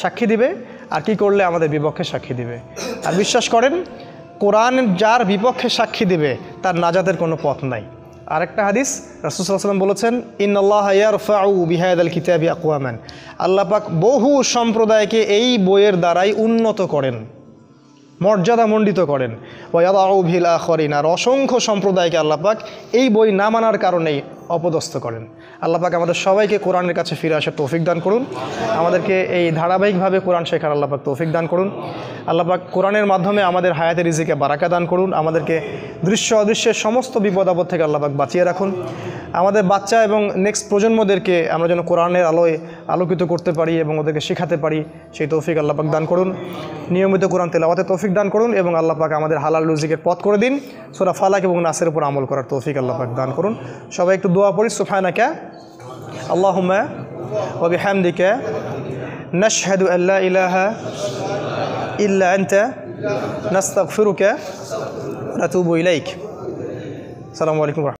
সাক্ষী দিবে আর কি করলে আমাদের বিপক্ষে সাক্ষী দিবে। আর বিশ্বাস করেন কোরআন যার বিপক্ষে সাক্ষী দিবে তার নাজাতের কোনো পথ নাই। আরেকটা হাদিস রাসূল সাল্লাল্লাহু আলাইহি ওয়াসাল্লাম বলেছেন ইন্নাল্লাহা ইয়ারফাউ বিহাদাল কিতাবি আকওয়ামান, আল্লাহ পাক বহু সম্প্রদায়কে এই বইয়ের দ্বারাই উন্নত করেন, মর্যাদামণ্ডিত করেন। ওয়া ইয়াদাউ বিল আখরিন, আর অসংখ্য সম্প্রদায়কে আল্লাহ পাক এই বই না মানার কারণেই অপদস্থ করেন। আল্লাহ পাক আমাদের সবাইকে কোরআনের কাছে ফিরে আসার তৌফিক দান করুন, আমাদেরকে এই ধারাবাহিকভাবে কোরআন শেখার আল্লাহ পাক তৌফিক দান করুন। আল্লাহ পাক কোরআনের মাধ্যমে আমাদের হায়াতের রিজিকে বারাকা দান করুন, আমাদেরকে দৃশ্য অদৃশ্যের সমস্ত বিপদ আপদ থেকে আল্লাহ পাক বাঁচিয়ে রাখুন। আমাদের বাচ্চা এবং নেক্সট প্রজন্মদেরকে আমরা যেন কোরআনের আলোয় আলোকিত করতে পারি এবং ওদেরকে শেখাতে পারি, সেই তৌফিক আল্লাহ পাক দান করুন। নিয়মিত কোরআন তেলাওয়াতে তৌফিক দান করুন এবং আল্লাহ পাক আমাদের হালাল রুজিকের পথ করে দিন। সূরা ফালাক এবং নাসের উপর আমল করার তৌফিক আল্লাহ পাক দান করুন। সবাই একটু দোয়া পড়ি। সুবহানাকা আল্লাহুম্মা ওয়া বিহামদিকা নাশহাদু আল্লা ইলাহা ইল্লা আনতা নাস্তাগফিরুকা ওয়া নাতুবু ইলাইক। আসসালামু আলাইকুম।